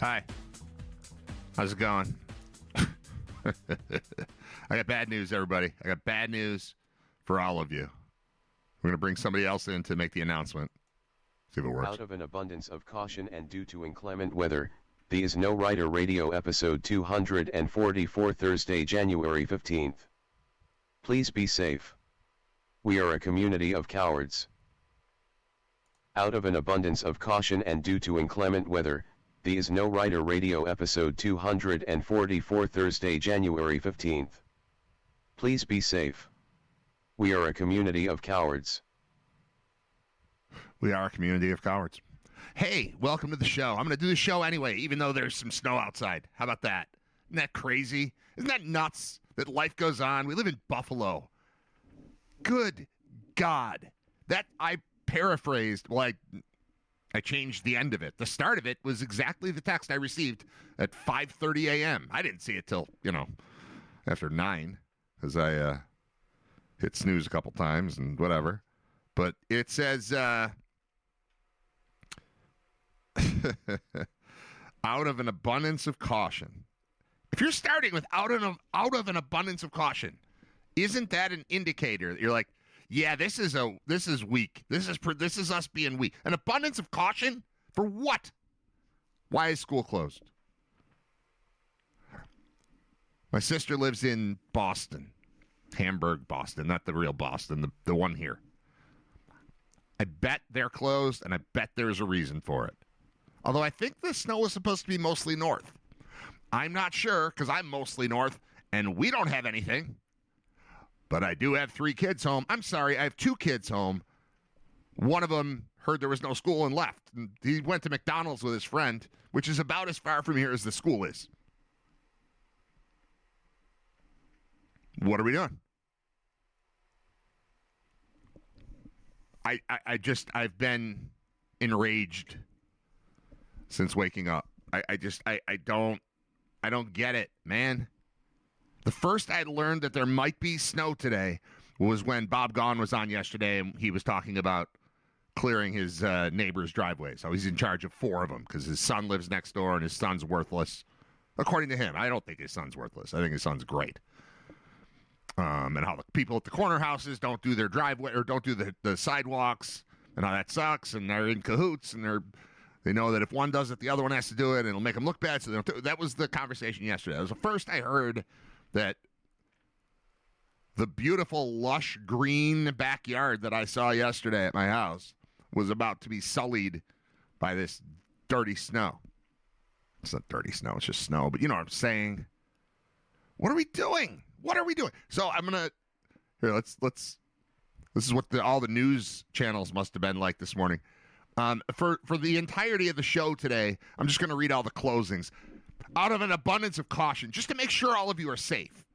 Hi. How's it going? I got bad news, everybody. I got bad news for all of you. We're going to bring somebody else in to make the announcement. See if it works. Out of an abundance of caution and due to inclement weather, the Is No Writer Radio episode 244 Thursday, January 15th. Please be safe. We are a community of cowards. Out of an abundance of caution and due to inclement weather, the Is No Writer Radio episode 244 Thursday, January 15th. Please be safe. We are a community of cowards. We are a community of cowards. Hey, welcome to the show. I'm going to do the show anyway, even though there's some snow outside. How about that? Isn't that crazy? Isn't that nuts that life goes on? We live in Buffalo. Good God. That I paraphrased. Well, I changed the end of it. The start of it was exactly the text I received at 5:30 a.m. I didn't see it till, after 9, because I hit snooze a couple times and whatever. But it says, out of an abundance of caution. If you're starting with out of an abundance of caution, isn't that an indicator that you're like, yeah, this is weak. This is us being weak. An abundance of caution for what? Why is school closed? My sister lives in Boston, Hamburg, Boston, not the real Boston, the one here. I bet they're closed, and I bet there's a reason for it. Although I think the snow was supposed to be mostly north. I'm not sure, because I'm mostly north, and we don't have anything. But I do have 3 kids home. I'm sorry, I have 2 kids home. One of them heard there was no school and left. And he went to McDonald's with his friend, which is about as far from here as the school is. What are we doing? I've been enraged since waking up. I don't get it, man. The first I learned that there might be snow today was when Bob Gaughan was on yesterday, and he was talking about clearing his neighbor's driveways. So he's in charge of 4 of them because his son lives next door, and his son's worthless. According to him. I don't think his son's worthless. I think his son's great. And how the people at the corner houses don't do their driveway or don't do the sidewalks, and how that sucks, and they're in cahoots, and they know that if one does it, the other one has to do it, and it'll make them look bad. So they don't do it. That was the conversation yesterday. That was the first I heard that the beautiful, lush, green backyard that I saw yesterday at my house was about to be sullied by this dirty snow. It's not dirty snow, it's just snow, but you know what I'm saying. What are we doing? What are we doing? So I'm going to, here, let's, this is what all the news channels must have been like this morning. For the entirety of the show today, I'm just going to read all the closings. Out of an abundance of caution, just to make sure all of you are safe.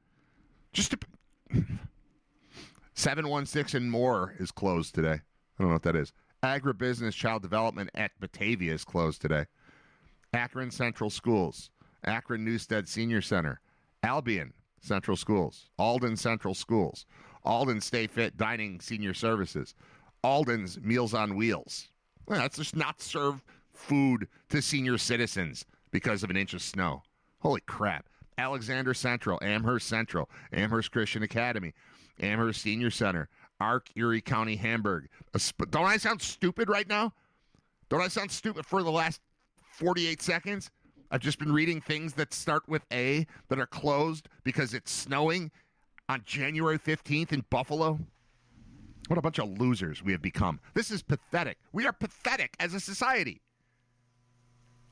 716 and more is closed today. I don't know what that is. Agribusiness Child Development at Batavia is closed today. Akron Central Schools. Akron Newstead Senior Center. Albion Central Schools. Alden Central Schools. Alden Stay Fit Dining Senior Services. Alden's Meals on Wheels. Well, that's just not serve food to senior citizens because of an inch of snow. Holy crap. Alexander Central, Amherst Central, Amherst Christian Academy, Amherst Senior Center, Arc, Erie County, Hamburg. Don't I sound stupid right now? Don't I sound stupid for the last 48 seconds? I've just been reading things that start with A that are closed because it's snowing on January 15th in Buffalo. What a bunch of losers we have become. This is pathetic. We are pathetic as a society.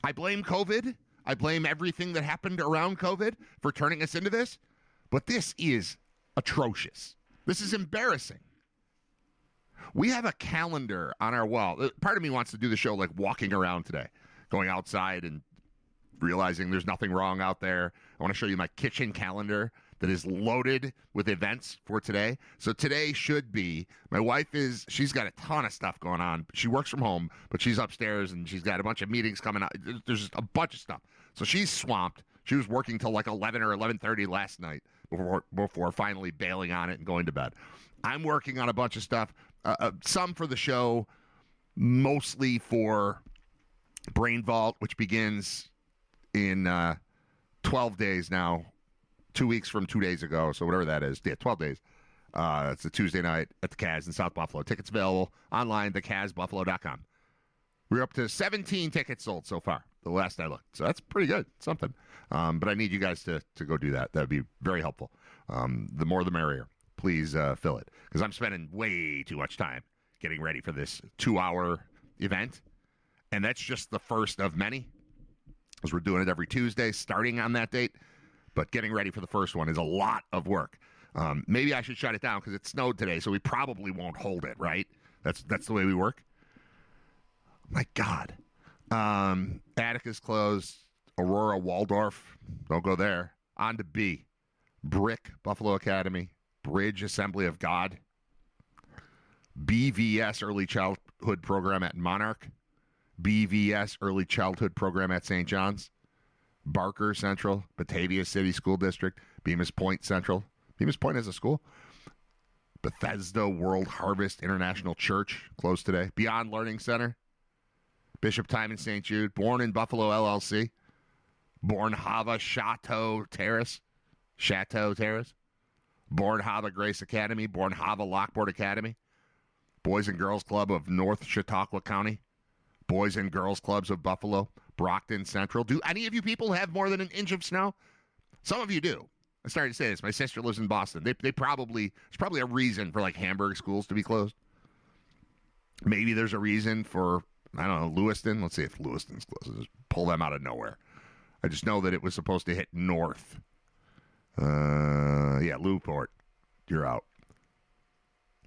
I blame COVID. I blame everything that happened around COVID for turning us into this. But this is atrocious. This is embarrassing. We have a calendar on our wall. Part of me wants to do the show like walking around today, going outside and realizing there's nothing wrong out there. I want to show you my kitchen calendar that is loaded with events for today. So today should be, my wife she's got a ton of stuff going on. She works from home, but she's upstairs and she's got a bunch of meetings coming out. There's just a bunch of stuff. So she's swamped. She was working till like 11 or 11:30 last night before finally bailing on it and going to bed. I'm working on a bunch of stuff, some for the show, mostly for Brain Vault, which begins in 12 days now, 2 weeks from 2 days ago, so whatever that is. Yeah, 12 days. It's a Tuesday night at the Cas in South Buffalo. Tickets available online, thecasbuffalo.com. We're up to 17 tickets sold so far, the last I looked. So that's pretty good, something. But I need you guys to go do that. That would be very helpful. The more the merrier. Please fill it, because I'm spending way too much time getting ready for this 2-hour event. And that's just the first of many, because we're doing it every Tuesday, starting on that date. But getting ready for the first one is a lot of work. Maybe I should shut it down because it snowed today, so we probably won't hold it, right? That's the way we work. My God. Attica's closed. Aurora, Waldorf. Don't go there. On to B. Brick, Buffalo Academy. Bridge, Assembly of God. BVS, Early Childhood Program at Monarch. BVS, Early Childhood Program at St. John's. Barker Central, Batavia City School District. Bemis Point Central. Bemis Point has a school. Bethesda World Harvest International Church, closed today. Beyond Learning Center. Bishop Timon St. Jude. Born in Buffalo LLC. Born Hava Chateau Terrace. Born Hava Grace Academy. Born Hava Lockport Academy. Boys and Girls Club of North Chautauqua County. Boys and Girls Clubs of Buffalo. Brockton Central. Do any of you people have more than an inch of snow? Some of you do. I started to say this. My sister lives in Boston. There's probably a reason for like Hamburg schools to be closed. Maybe there's a reason for, I don't know, Lewiston. Let's see if Lewiston's closed. Just pull them out of nowhere. I just know that it was supposed to hit north. Yeah, Newport. You're out.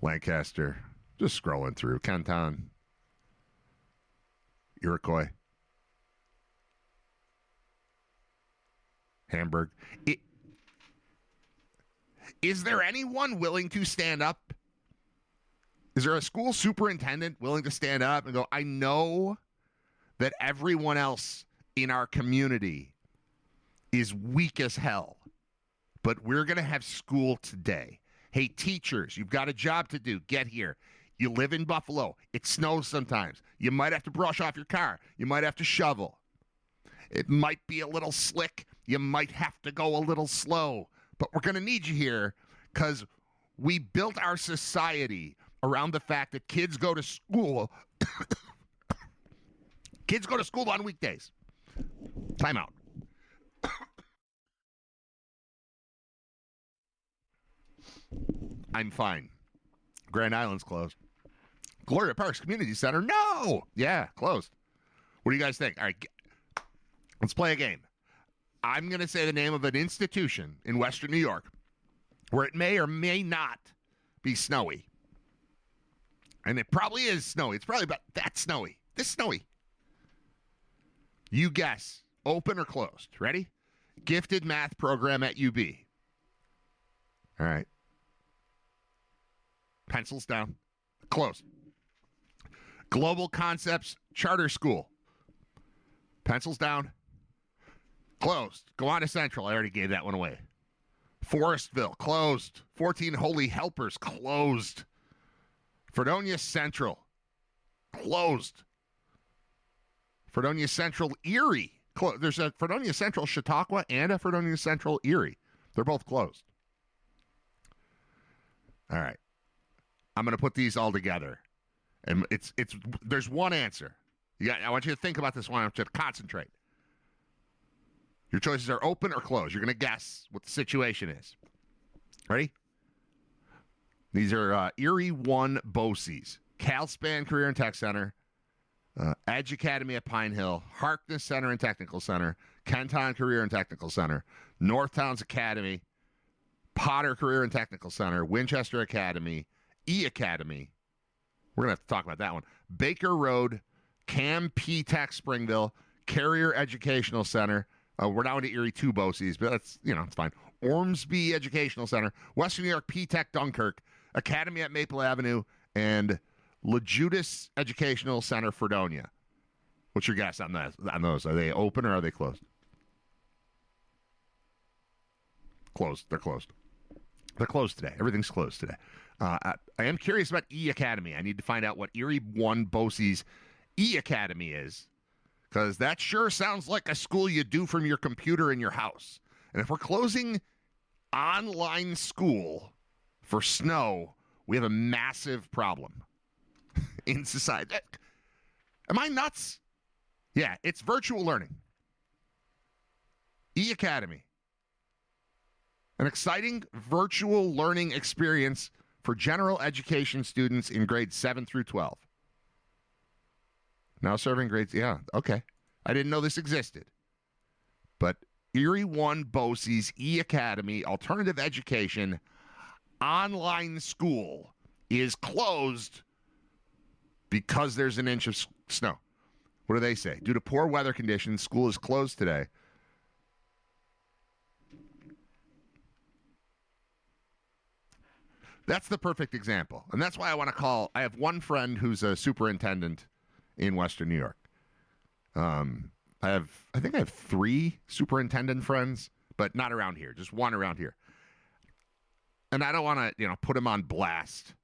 Lancaster. Just scrolling through. Canton. Iroquois. Hamburg. Is there anyone willing to stand up? Is there a school superintendent willing to stand up and go, I know that everyone else in our community is weak as hell, but we're going to have school today. Hey, teachers, you've got a job to do. Get here. You live in Buffalo. It snows sometimes. You might have to brush off your car. You might have to shovel. It might be a little slick. You might have to go a little slow. But we're going to need you here because we built our society around the fact that kids go to school. Kids go to school on weekdays. Time out. I'm fine. Grand Island's closed. Gloria Parks Community Center, no! Yeah, closed. What do you guys think? All right, let's play a game. I'm going to say the name of an institution in Western New York where it may or may not be snowy. And it probably is snowy. It's probably about that snowy. This snowy. You guess. Open or closed. Ready? Gifted math program at UB. All right. Pencils down. Closed. Global Concepts Charter School. Pencils down. Closed. Gowanus Central. I already gave that one away. Forestville. Closed. 14 Holy Helpers. Closed. Fredonia Central. Closed. Fredonia Central Erie. There's a Fredonia Central Chautauqua and a Fredonia Central Erie. They're both closed. All right. I'm going to put these all together. And there's one answer. I want you to think about this one. I want you to concentrate. Your choices are open or closed. You're going to guess what the situation is. Ready? These are Erie 1 BOCES. CalSpan Career and Tech Center. Edge Academy at Pine Hill. Harkness Center and Technical Center. Kenton Career and Technical Center. Northtowns Academy. Potter Career and Technical Center. Winchester Academy. E Academy. We're going to have to talk about that one. Baker Road. Cam P Tech Springville. Carrier Educational Center. We're down to Erie 2 BOCES, but that's, it's fine. Ormsby Educational Center. Western New York P Tech Dunkirk. Academy at Maple Avenue. And LeJudas Educational Center, Fredonia. What's your guess on those? Are they open or are they closed? Closed. They're closed. They're closed today. Everything's closed today. I am curious about E Academy. I need to find out what Erie 1 BOCES E Academy is, because that sure sounds like a school you do from your computer in your house. And if we're closing online school for snow, we have a massive problem in society. Am I nuts? Yeah, it's virtual learning. E-Academy. An exciting virtual learning experience for general education students in grades 7 through 12. Now serving grades, yeah, okay. I didn't know this existed. But Erie One BOCES E-Academy Alternative Education online school is closed because there's an inch of snow. What do they say? Due to poor weather conditions, school is closed today. That's the perfect example. And that's why I have one friend who's a superintendent in Western New York. I think I have 3 superintendent friends, but not around here, just one around here. And I don't want to, put him on blast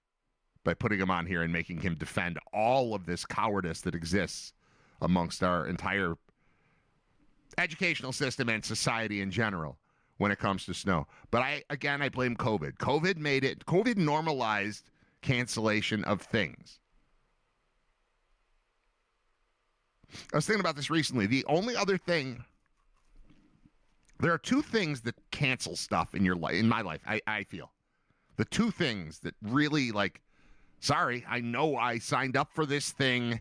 by putting him on here and making him defend all of this cowardice that exists amongst our entire educational system and society in general when it comes to snow. But I blame COVID. COVID normalized cancellation of things. I was thinking about this recently. The only other thing, there are 2 things that cancel stuff in your life, in my life, I feel. The 2 things that really, sorry, I know I signed up for this thing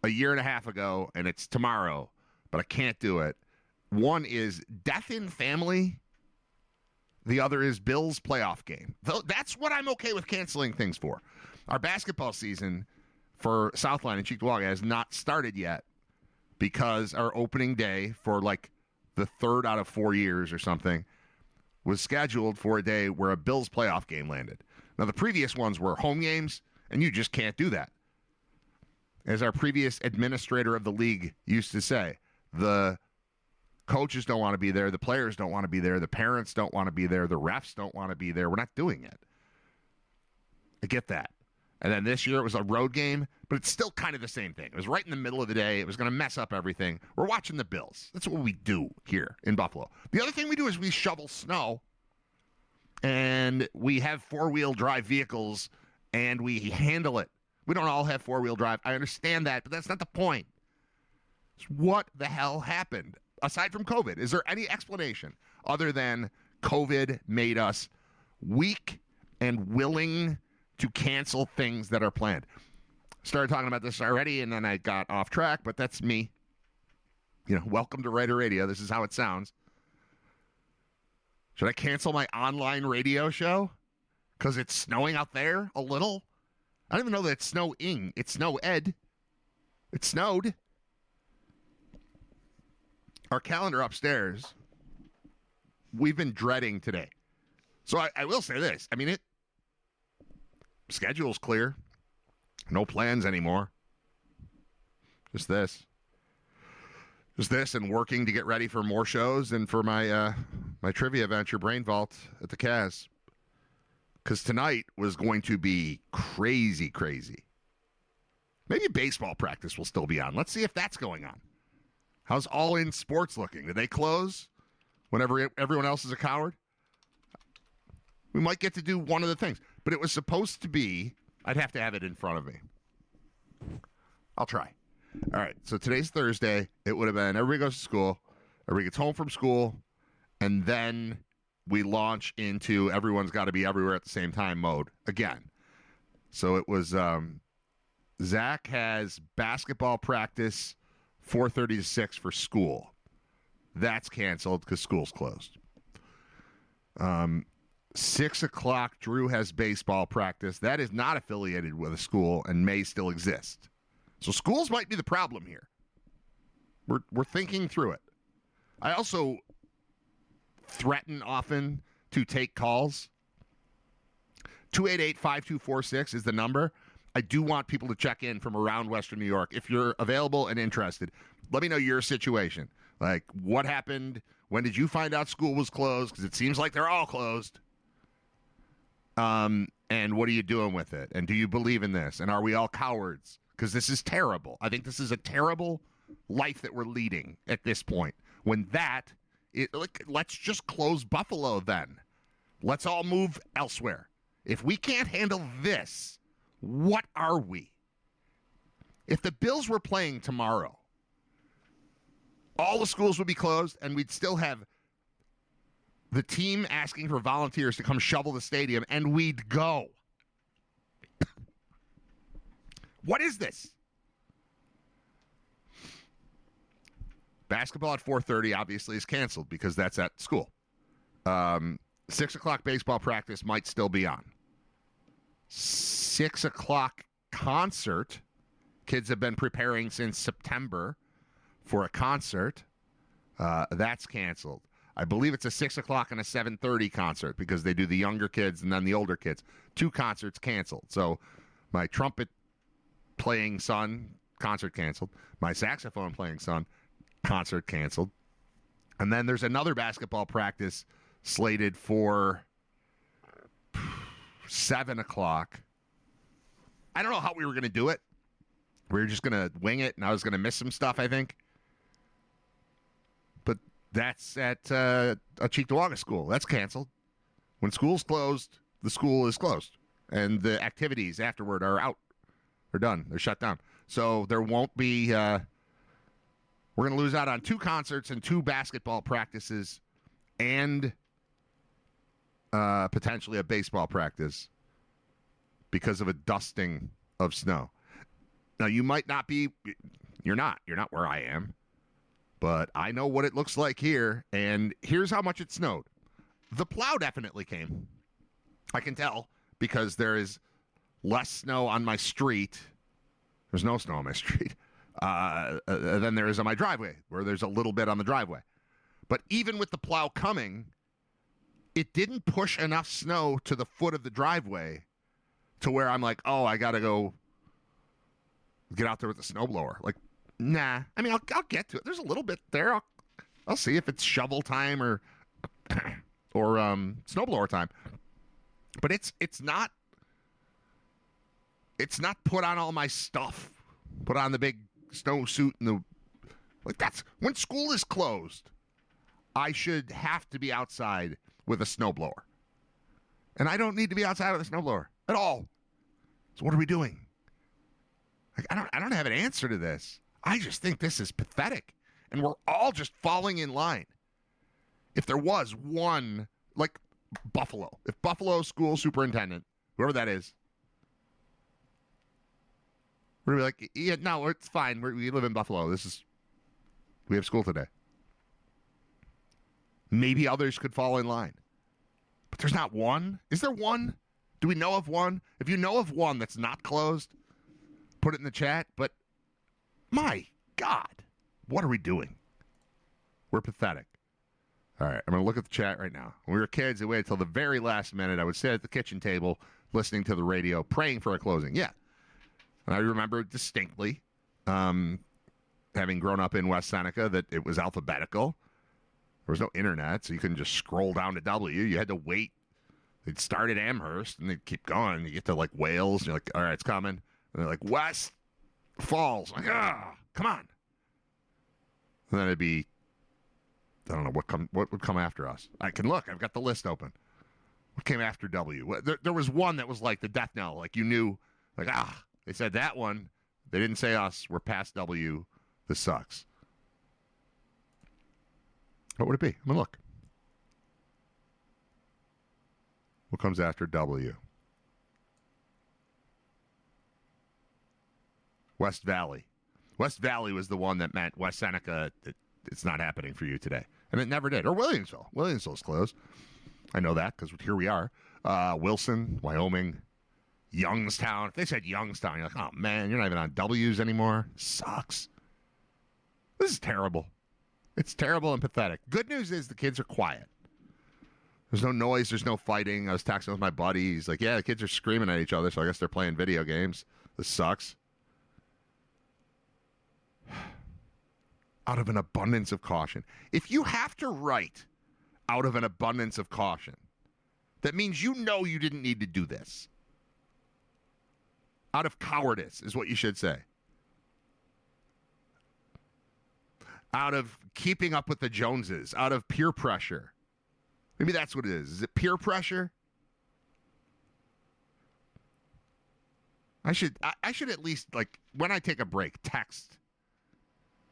a year and a half ago, and it's tomorrow, but I can't do it. One is death in family. The other is Bills playoff game. That's what I'm okay with canceling things for. Our basketball season for Southline and Cheektowaga has not started yet because our opening day for the 3rd out of 4 years or something was scheduled for a day where a Bills playoff game landed. Now, the previous ones were home games, and you just can't do that. As our previous administrator of the league used to say, the coaches don't want to be there, the players don't want to be there, the parents don't want to be there, the refs don't want to be there. We're not doing it. I get that. And then this year it was a road game, but it's still kind of the same thing. It was right in the middle of the day. It was going to mess up everything. We're watching the Bills. That's what we do here in Buffalo. The other thing we do is we shovel snow, and we have 4-wheel drive vehicles, and we handle it. We don't all have 4-wheel drive. I understand that, but that's not the point. It's what the hell happened? Aside from COVID, is there any explanation other than COVID made us weak and willing to cancel things that are planned? Started talking about this already, and then I got off track, but that's me. Welcome to Writer Radio. This is how it sounds. Should I cancel my online radio show because it's snowing out there a little? I don't even know that it's snowing. It's snow-ed. It snowed. Our calendar upstairs, we've been dreading today. So I will say this. Schedule's clear. No plans anymore. Just this and working to get ready for more shows and for my my trivia venture, Brain Vault, at the Cas. Because tonight was going to be crazy. Maybe baseball practice will still be on. Let's see if that's going on. How's All In Sports looking? Did they close whenever everyone else is a coward? We might get to do one of the things. But it was supposed to be, I'd have to have it in front of me. I'll try. All right, so today's Thursday. It would have been everybody goes to school, everybody gets home from school, and then we launch into everyone's got to be everywhere at the same time mode again. So it was Zach has basketball practice 4:30 to 6 for school. That's canceled because school's closed. 6 o'clock, Drew has baseball practice. That is not affiliated with a school and may still exist. So schools might be the problem here. We're thinking through it. I also threaten often to take calls. 288-5246 is the number. I do want people to check in from around Western New York. If you're available and interested, let me know your situation. Like, what happened? When did you find out school was closed? Because it seems like they're all closed. And what are you doing with it? And do you believe in this? And are we all cowards? Because this is terrible. I think this is a terrible life that we're leading at this point. When let's just close Buffalo then. Let's all move elsewhere. If we can't handle this, what are we? If the Bills were playing tomorrow, all the schools would be closed, and we'd still have the team asking for volunteers to come shovel the stadium, and we'd go. What is this? Basketball at 4:30 obviously is canceled because that's at school. 6 o'clock baseball practice might still be on. 6 o'clock concert. Kids have been preparing since September for a concert. That's canceled. I believe it's a 6 o'clock and a 7:30 concert because they do the younger kids and then the older kids. 2 concerts canceled. So my trumpet playing son, concert canceled. My saxophone playing son, concert canceled. And then there's another basketball practice slated for 7 o'clock. I don't know how we were going to do it. We were just going to wing it, and I was going to miss some stuff, I think. But that's at a Cheektowaga school. That's canceled. When school's closed, the school is closed. And the activities afterward are out. They're done. They're shut down. So there won't be... we're going to lose out on 2 concerts and 2 basketball practices and potentially a baseball practice because of a dusting of snow. Now, you might not be... You're not where I am. But I know what it looks like here, and here's how much it snowed. The plow definitely came. I can tell because there is less snow on my street. There's no snow on my street. Than there is on my driveway, where there's a little bit on the driveway. But even with the plow coming, it didn't push enough snow to the foot of the driveway to where I'm like, oh, I got to go get out there with the snowblower. Like, nah. I mean, I'll get to it. There's a little bit there. I'll see if it's shovel time or snowblower time. But it's not put on all my stuff. Put on the big snowsuit and that's when school is closed. I should have to be outside with a snowblower. And I don't need to be outside with a snowblower at all. So what are we doing? Like, I don't have an answer to this. I just think this is pathetic. And we're all just falling in line. If there was one, like Buffalo, if Buffalo school superintendent, whoever that is, we're going to be like, yeah, no, it's fine. We live in Buffalo. We have school today. Maybe others could fall in line. But there's not one. Is there one? Do we know of one? If you know of one that's not closed, put it in the chat. But my God, what are we doing? We're pathetic. All right, I'm going to look at the chat right now. When we were kids, we waited until the very last minute. I would sit at the kitchen table, listening to the radio, praying for a closing. Yeah. And I remember distinctly, having grown up in West Seneca, that it was alphabetical. There was no internet, so you couldn't just scroll down to W. You had to wait. They'd start at Amherst, and they'd keep going. You get to, like, Wales, and you're like, all right, it's coming. And they're like, West Falls. Like, come on. And then it'd be, I don't know, what would come after us. I can look. I've got the list open. What came after W? There was one that was like the death knell. Like, you knew, like, they said that one. They didn't say us. We're past W. This sucks. What would it be? I'm going to look. What comes after W? West Valley. West Valley was the one that meant West Seneca, it's not happening for you today. And it never did. Or Williamsville. Williamsville's closed. I know that because here we are. Wilson, Wyoming, Youngstown. If they said Youngstown, you're like, oh, man, you're not even on W's anymore. Sucks. This is terrible. It's terrible and pathetic. Good news is the kids are quiet. There's no noise. There's no fighting. I was texting with my buddy. He's like, yeah, the kids are screaming at each other, so I guess they're playing video games. This sucks. Out of an abundance of caution. If you have to write out of an abundance of caution, that means you know you didn't need to do this. Out of cowardice is what you should say. out of keeping up with the Joneses, out of peer pressure. Maybe that's what it is. Is it peer pressure? I should at least, like, when I take a break, text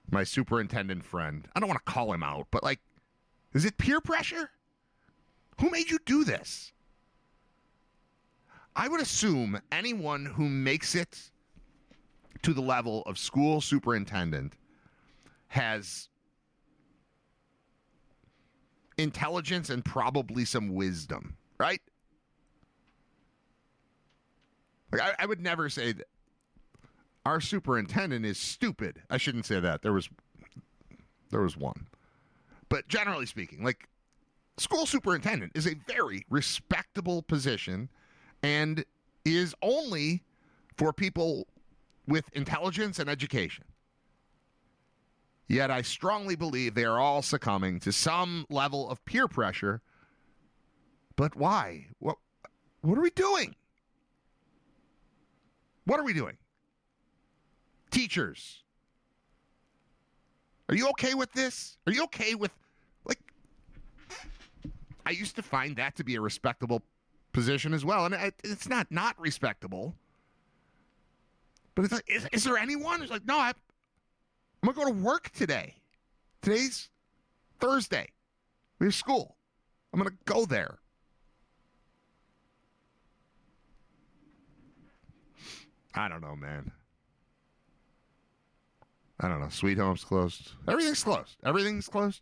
my superintendent friend. I don't want to call him out, but, like, is it peer pressure? Who made you do this? I would assume anyone who makes it to the level of school superintendent has intelligence and probably some wisdom, right? Like, I would never say that our superintendent is stupid. I shouldn't say that. There was one. But generally speaking, like, school superintendent is a very respectable position and is only for people with intelligence and education. Yet I strongly believe they are all succumbing to some level of peer pressure. But why? What are we doing? What are we doing? Teachers, are you okay with this? Are you okay with, like, I used to find that to be a respectable position as well. And it's not respectable. But it's like, is there anyone who's like, no, I'm going to go to work today. Today's Thursday. We have school. I'm going to go there. I don't know, man. I don't know. Sweet Home's closed. Everything's closed. Everything's closed.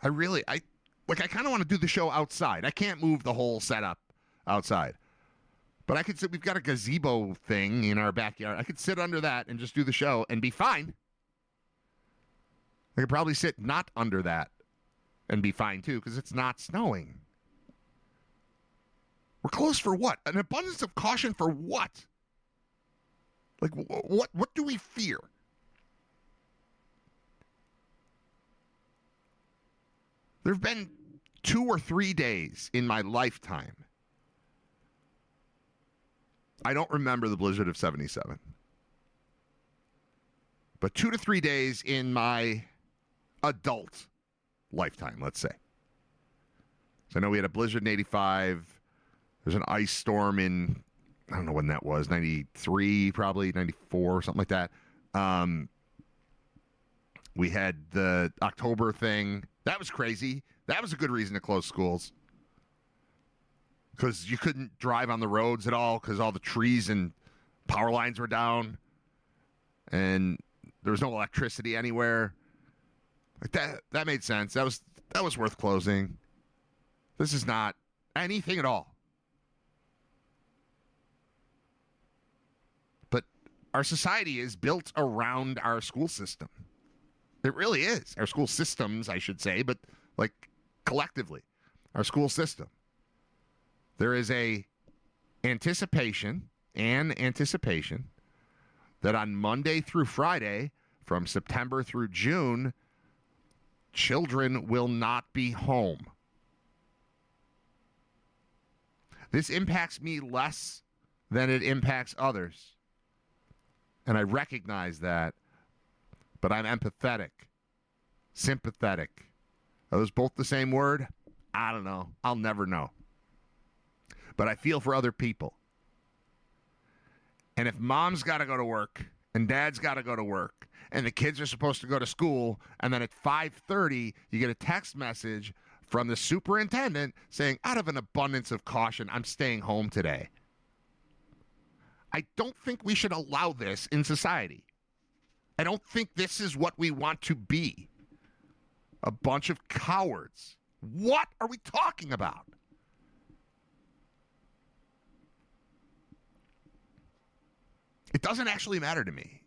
I kind of want to do the show outside. I can't move the whole setup outside. But I could sit, we've got a gazebo thing in our backyard. I could sit under that and just do the show and be fine. I could probably sit not under that and be fine too, because it's not snowing. We're closed for what? An abundance of caution for what? Like, what do we fear? There have been 2 or 3 days in my lifetime. I don't remember the blizzard of 77. But 2 to 3 days in my adult lifetime, let's say. So I know we had a blizzard in 85. There's an ice storm in, I don't know when that was, 93 probably, 94, something like that. We had the October thing. That was crazy. That was a good reason to close schools. Because you couldn't drive on the roads at all because all the trees and power lines were down. And there was no electricity anywhere. Like that made sense. That was worth closing. This is not anything at all. But our society is built around our school system. It really is. Our school systems, I should say, but like collectively, our school system. There is an anticipation that on Monday through Friday, from September through June, children will not be home. This impacts me less than it impacts others. And I recognize that, but I'm empathetic, sympathetic. Are those both the same word? I don't know. I'll never know. But I feel for other people. And if mom's got to go to work and dad's got to go to work and the kids are supposed to go to school, and then at 5:30 you get a text message from the superintendent saying, out of an abundance of caution, I'm staying home today. I don't think we should allow this in society. I don't think this is what we want to be. A bunch of cowards. What are we talking about? It doesn't actually matter to me.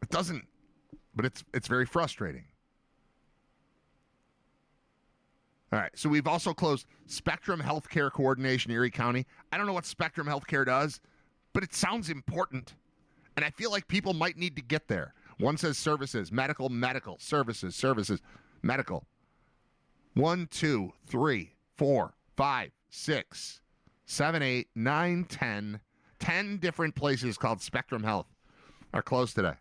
It doesn't, but it's very frustrating. All right, so we've also closed Spectrum Healthcare Coordination, Erie County. I don't know what Spectrum Healthcare does, but it sounds important. And I feel like people might need to get there. One says services, medical, services, medical. 1, 2, 3, 4, 5, 6, 7, 8, 9, 10. 10 different places called Spectrum Health are closed today.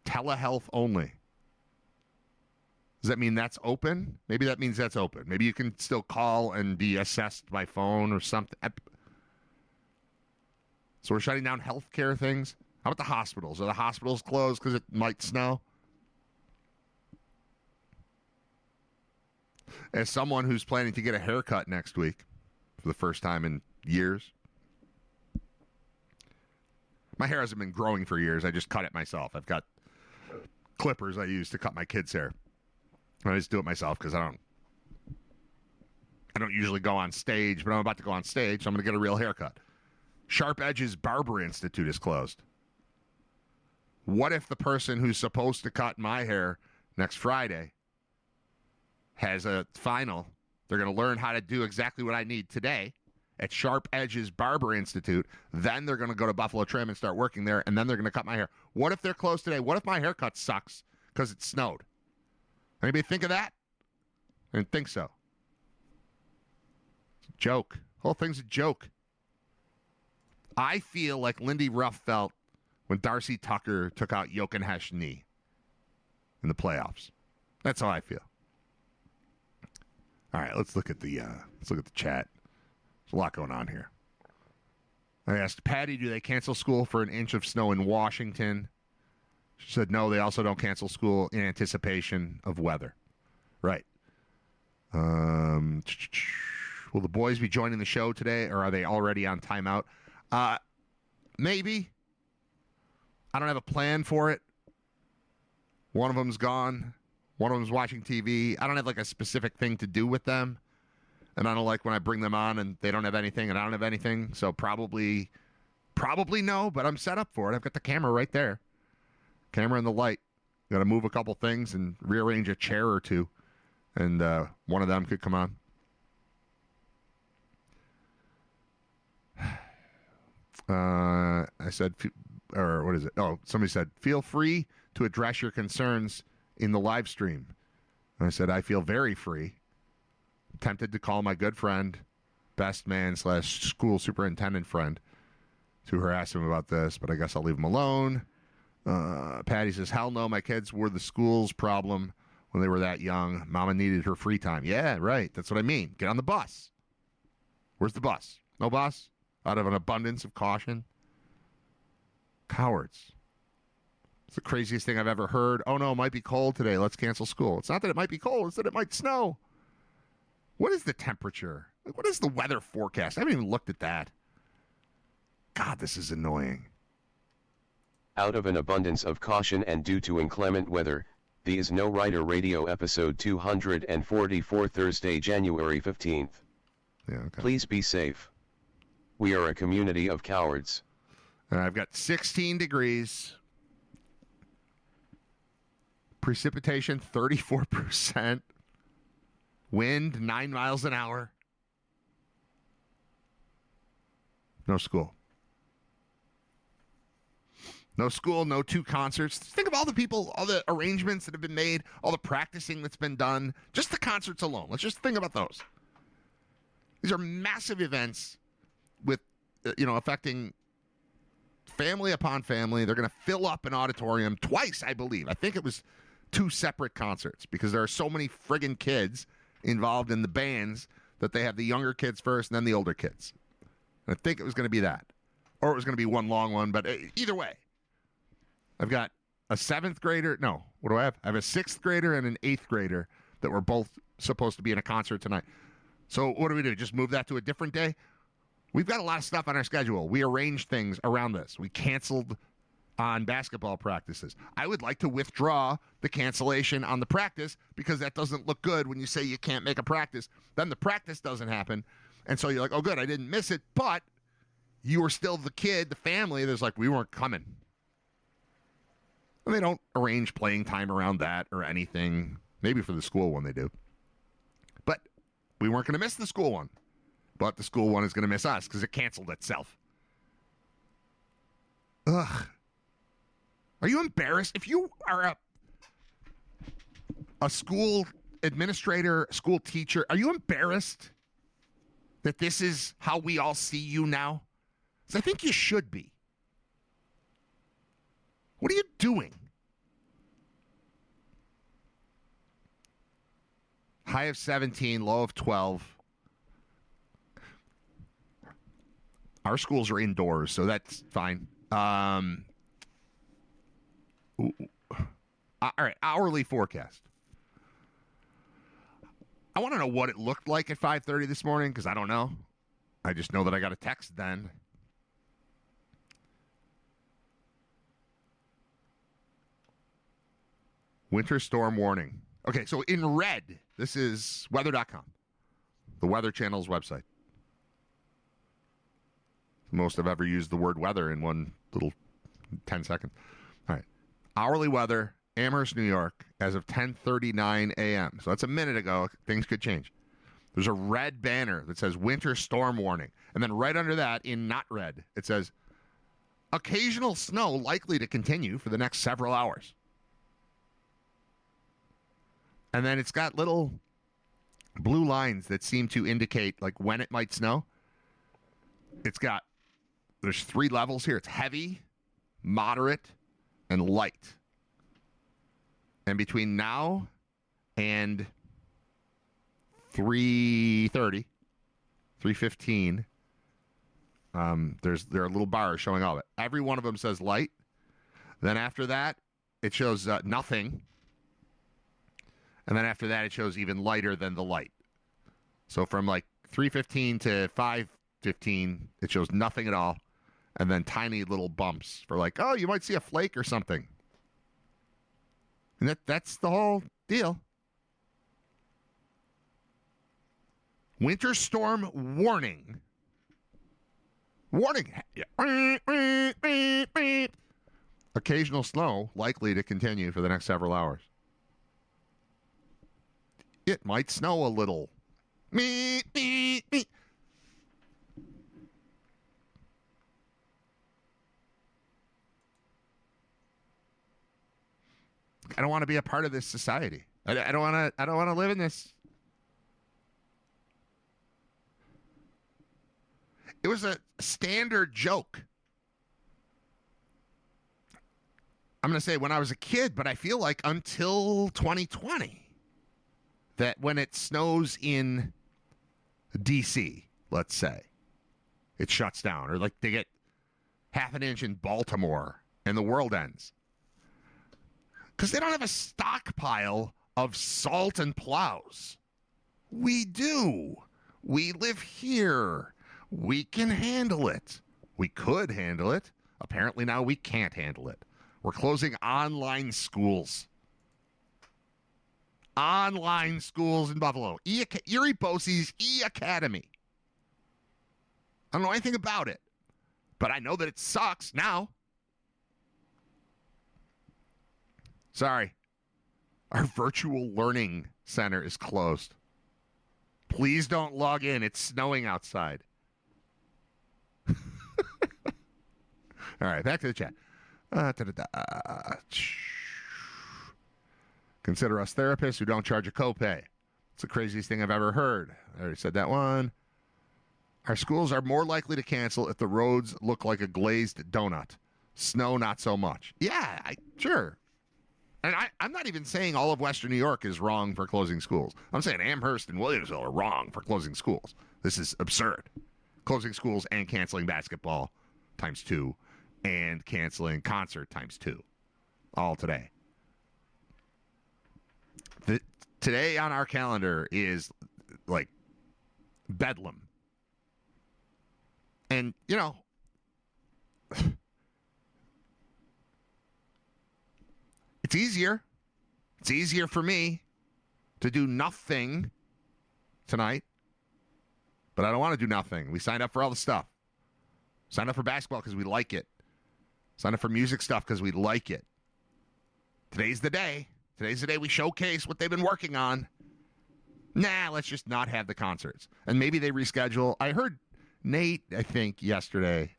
telehealth only. Does that mean that's open? Maybe that means that's open. Maybe you can still call and be assessed by phone or something. So we're shutting down healthcare things. How about the hospitals? Are the hospitals closed because it might snow? As someone who's planning to get a haircut next week for the first time in years. My hair hasn't been growing for years. I just cut it myself. I've got clippers I use to cut my kids' hair. I just do it myself because I don't usually go on stage, but I'm about to go on stage, so I'm going to get a real haircut. Sharp Edge's Barber Institute is closed. What if the person who's supposed to cut my hair next Friday has a final? They're going to learn how to do exactly what I need today at Sharp Edge's Barber Institute. Then they're going to go to Buffalo Trim and start working there, and then they're going to cut my hair. What if they're closed today? What if my haircut sucks because it snowed? Anybody think of that? I didn't think so. It's a joke. The whole thing's a joke. I feel like Lindy Ruff felt when Darcy Tucker took out Jochen Hesch's knee in the playoffs. That's how I feel. All right, let's look at the chat. There's a lot going on here. I asked Patty, do they cancel school for an inch of snow in Washington? She said, no, they also don't cancel school in anticipation of weather. Right. Will the boys be joining the show today, or are they already on timeout? Maybe. I don't have a plan for it. One of them's gone. One of them's watching TV. I don't have like a specific thing to do with them. And I don't like when I bring them on and they don't have anything and I don't have anything. So probably no, but I'm set up for it. I've got the camera right there. Camera and the light. Got to move a couple things and rearrange a chair or two. And one of them could come on. I said, or what is it? Oh, somebody said, feel free to address your concerns in the live stream. And I said, I feel very free. I'm tempted to call my good friend, best man / school superintendent friend to harass him about this, but I guess I'll leave him alone. Patty says, hell no, my kids were the school's problem when they were that young. Mama needed her free time. Yeah, right. That's what I mean. Get on the bus. Where's the bus? No bus? Out of an abundance of caution? Cowards. It's the craziest thing I've ever heard. Oh, no, it might be cold today. Let's cancel school. It's not that it might be cold. It's that it might snow. What is the temperature? What is the weather forecast? I haven't even looked at that. God, this is annoying. Out of an abundance of caution and due to inclement weather, the Is No Writer Radio episode 244 Thursday, January 15th. Yeah, okay. Please be safe. We are a community of cowards. I've got 16 degrees. Precipitation, 34%. Wind, 9 miles an hour. No school. No school, no 2 concerts. Think of all the people, all the arrangements that have been made, all the practicing that's been done. Just the concerts alone. Let's just think about those. These are massive events with, affecting family upon family. They're going to fill up an auditorium twice, I believe. I think it was 2 separate concerts because there are so many friggin' kids involved in the bands that they have the younger kids first and then the older kids. And I think it was going to be that. Or it was going to be one long one, but either way. I've got a 7th grader. No, what do I have? I have a 6th grader and an 8th grader that were both supposed to be in a concert tonight. So what do? Just move that to a different day? We've got a lot of stuff on our schedule. We arranged things around this. We canceled on basketball practices. I would like to withdraw the cancellation on the practice because that doesn't look good when you say you can't make a practice. Then the practice doesn't happen. And so you're like, oh, good, I didn't miss it. But you were still the kid, the family, that's like, we weren't coming. And they don't arrange playing time around that or anything. Maybe for the school one they do. But we weren't going to miss the school one. But the school one is going to miss us because it canceled itself. Ugh. Are you embarrassed? If you are a school administrator, school teacher, are you embarrassed that this is how we all see you now? Because I think you should be. What are you doing? High of 17, low of 12. Our schools are indoors, so that's fine. All right, hourly forecast. I want to know what it looked like at 5:30 this morning because I don't know. I just know that I got a text then. Winter storm warning. Okay, so in red, this is weather.com, the Weather Channel's website. Most I've ever used the word weather in one little 10 seconds. All right. Hourly weather, Amherst, New York, as of 10:39 a.m. So that's a minute ago. Things could change. There's a red banner that says winter storm warning. And then right under that, in not red, it says occasional snow likely to continue for the next several hours. And then it's got little blue lines that seem to indicate like when it might snow. There's 3 levels here. It's heavy, moderate, and light. And between now and 3:30, 3:15, there are little bars showing all of it. Every one of them says light. Then after that, it shows nothing. And then after that, it shows even lighter than the light. So from like 3:15 to 5:15, it shows nothing at all. And then tiny little bumps for like, oh, you might see a flake or something. And that's the whole deal. Winter storm warning. Warning. Occasional snow likely to continue for the next several hours. It might snow a little. I don't want to be a part of this society. I don't want to live in this. It was a standard joke. I'm going to say when I was a kid, but I feel like until 2020 that when it snows in D.C., let's say, it shuts down. Or like they get half an inch in Baltimore and the world ends. Because they don't have a stockpile of salt and plows. We do. We live here. We can handle it. We could handle it. Apparently now we can't handle it. We're closing online schools. Online schools in Buffalo. Erie Bosie's E-Academy. I don't know anything about it. But I know that it sucks now. Sorry. Our virtual learning center is closed. Please don't log in. It's snowing outside. All right, back to the chat. Consider us therapists who don't charge a copay. It's the craziest thing I've ever heard. I already said that one. Our schools are more likely to cancel if the roads look like a glazed donut. Snow, not so much. Yeah, sure. And I'm not even saying all of Western New York is wrong for closing schools. I'm saying Amherst and Williamsville are wrong for closing schools. This is absurd. Closing schools and canceling basketball times 2 and canceling concert times 2. All today. Today on our calendar is like bedlam. And, you know, it's easier. It's easier for me to do nothing tonight. But I don't want to do nothing. We signed up for all the stuff. Signed up for basketball because we like it. Signed up for music stuff because we like it. Today's the day. Today's the day we showcase what they've been working on. Nah, let's just not have the concerts. And maybe they reschedule. I heard Nate, I think, yesterday.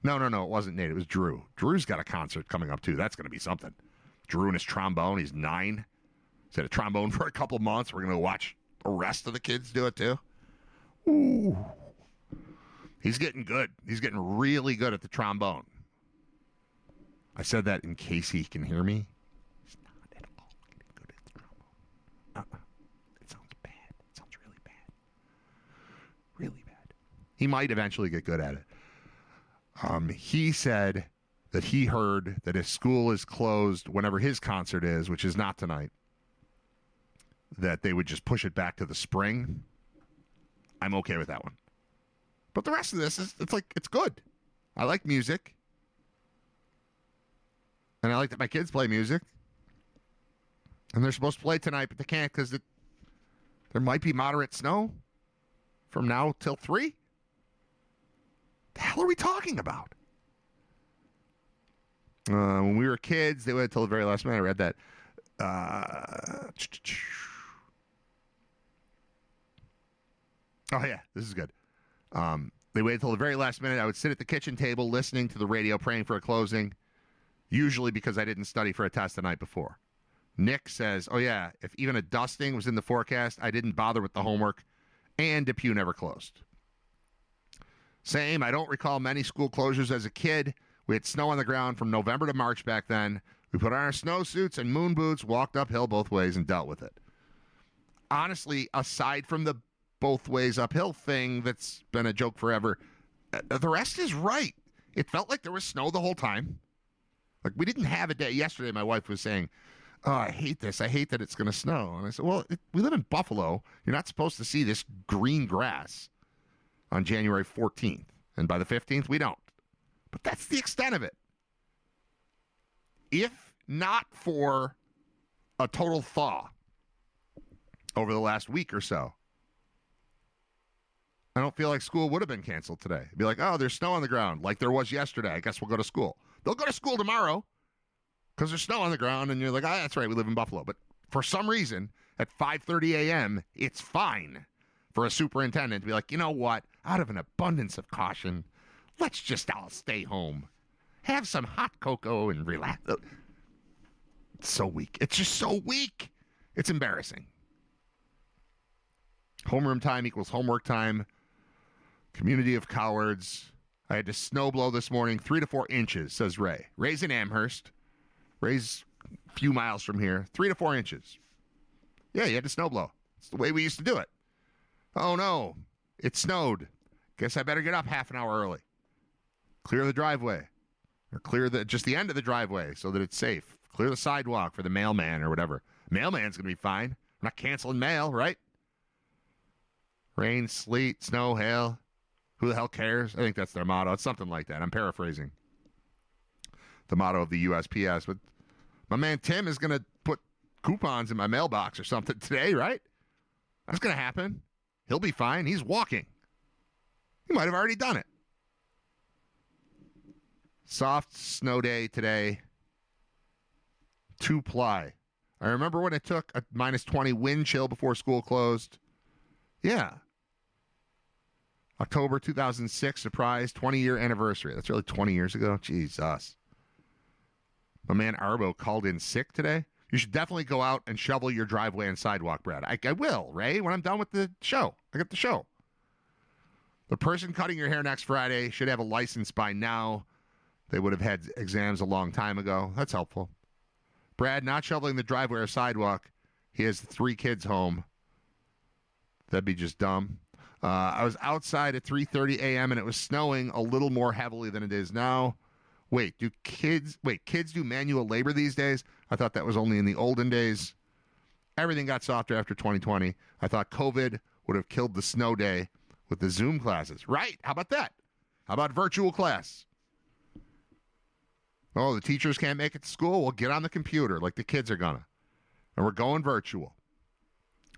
No, it wasn't Nate. It was Drew. Drew's got a concert coming up, too. That's going to be something. Drew and his trombone. He's 9. He's had a trombone for a couple months. We're going to watch the rest of the kids do it, too. Ooh. He's getting good. He's getting really good at the trombone. I said that in case he can hear me. He's not at all getting good at the trombone. It sounds He might eventually get good at it. He said that he heard that if school is closed whenever his concert is, which is not tonight, that they would just push it back to the spring. I'm okay with that one. But the rest of this it's good. I like music. And I like that my kids play music. And they're supposed to play tonight, but they can't because there might be moderate snow from now till 3. The hell are we talking about? When we were kids, they waited till the very last minute. I read that. Oh, yeah, this is good. They waited till the very last minute. I would sit at the kitchen table listening to the radio, praying for a closing, usually because I didn't study for a test the night before. Nick says, oh, yeah, if even a dusting was in the forecast, I didn't bother with the homework, and Depew never closed. Same, I don't recall many school closures as a kid. We had snow on the ground from November to March back then. We put on our snowsuits and moon boots, walked uphill both ways, and dealt with it. Honestly, aside from the both ways uphill thing that's been a joke forever, the rest is right. It felt like there was snow the whole time. Like, we didn't have a day. Yesterday, my wife was saying, oh, I hate this. I hate that it's going to snow. And I said, well, we live in Buffalo. You're not supposed to see this green grass on January 14th. And by the 15th, we don't. But that's the extent of it. If not for a total thaw over the last week or so, I don't feel like school would have been canceled today. It'd be like, oh, there's snow on the ground, like there was yesterday. I guess we'll go to school. They'll go to school tomorrow because there's snow on the ground, and you're like, oh, that's right, we live in Buffalo. But for some reason, at 5:30 a.m., it's fine for a superintendent to be like, you know what, out of an abundance of caution, let's just all stay home. Have some hot cocoa and relax. It's so weak. It's just so weak. It's embarrassing. Homeroom time equals homework time. Community of cowards. I had to snowblow this morning, 3 to 4 inches, says Ray. Ray's in Amherst. Ray's a few miles from here. 3 to 4 inches. Yeah, you had to snowblow. It's the way we used to do it. Oh, no. It snowed. Guess I better get up half an hour early. Clear the driveway. Or clear just the end of the driveway so that it's safe. Clear the sidewalk for the mailman or whatever. Mailman's going to be fine. I'm not canceling mail, right? Rain, sleet, snow, hail. Who the hell cares? I think that's their motto. It's something like that. I'm paraphrasing the motto of the USPS. But my man Tim is going to put coupons in my mailbox or something today, right? That's going to happen. He'll be fine. He's walking. He might have already done it. Soft snow day today. 2-ply. I remember when it took a minus 20 wind chill before school closed. Yeah. October 2006, surprise, 20-year anniversary. That's really 20 years ago. Jesus. My man Arbo called in sick today. You should definitely go out and shovel your driveway and sidewalk, Brad. I will, Ray, when I'm done with the show. I got the show. The person cutting your hair next Friday should have a license by now. They would have had exams a long time ago. That's helpful. Brad, not shoveling the driveway or sidewalk. He has 3 kids home. That'd be just dumb. I was outside at 3:30 a.m. and it was snowing a little more heavily than it is now. Wait, kids do manual labor these days? I thought that was only in the olden days. Everything got softer after 2020. I thought COVID would have killed the snow day with the Zoom classes. Right? How about that? How about virtual class? Oh, the teachers can't make it to school? Well, get on the computer like the kids are gonna. And we're going virtual.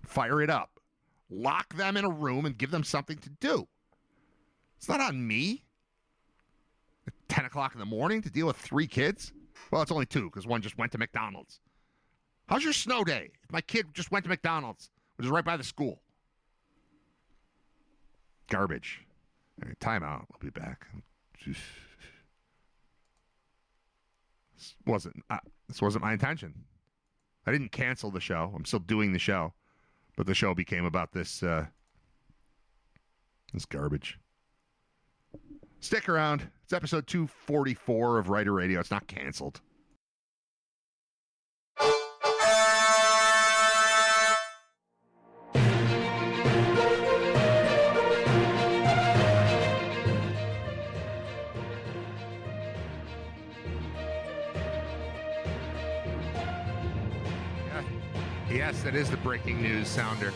Fire it up. Lock them in a room and give them something to do. It's not on me. At 10 o'clock in the morning to deal with 3 kids? Well, it's only 2 because one just went to McDonald's. How's your snow day? If my kid just went to McDonald's, which is right by the school. Garbage. All right, time out. I'll be back. This wasn't my intention. I didn't cancel the show. I'm still doing the show. But the show became about this garbage. Stick around. It's episode 244 of Writer Radio. It's not canceled. Yes, that is the breaking news sounder.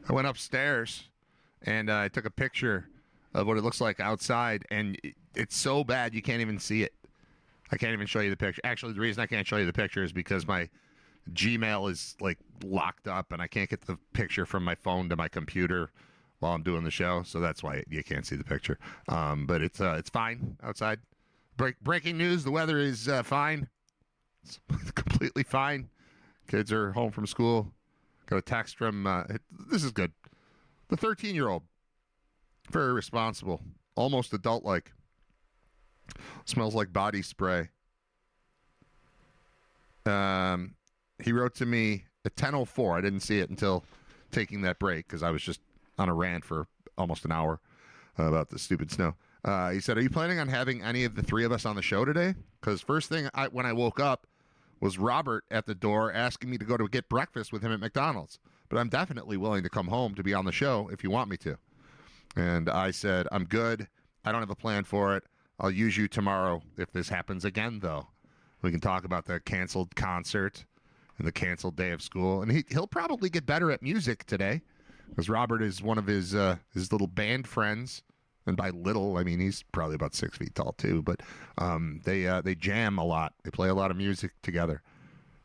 I went upstairs and I took a picture of what it looks like outside, and it's so bad you can't even see it. I can't even show you the picture. Actually, the reason I can't show you the picture is because my Gmail is like locked up and I can't get the picture from my phone to my computer while I'm doing the show, so that's why you can't see the picture. But it's fine outside. Breaking news: the weather is fine. It's completely fine. Kids are home from school. Got a text from this is good. The 13-year-old, very responsible, almost adult-like. Smells like body spray. He wrote to me at 10:04. I didn't see it until taking that break because I was just on a rant for almost an hour about the stupid snow. He said, "Are you planning on having any of the three of us on the show today?" Because first thing when I woke up was Robert at the door asking me to go to get breakfast with him at McDonald's. But I'm definitely willing to come home to be on the show if you want me to. And I said, I'm good. I don't have a plan for it. I'll use you tomorrow if this happens again, though. We can talk about the canceled concert and the canceled day of school. And he'll probably get better at music today because Robert is one of his little band friends. And by little, I mean he's probably about 6 feet tall too. But they jam a lot. They play a lot of music together.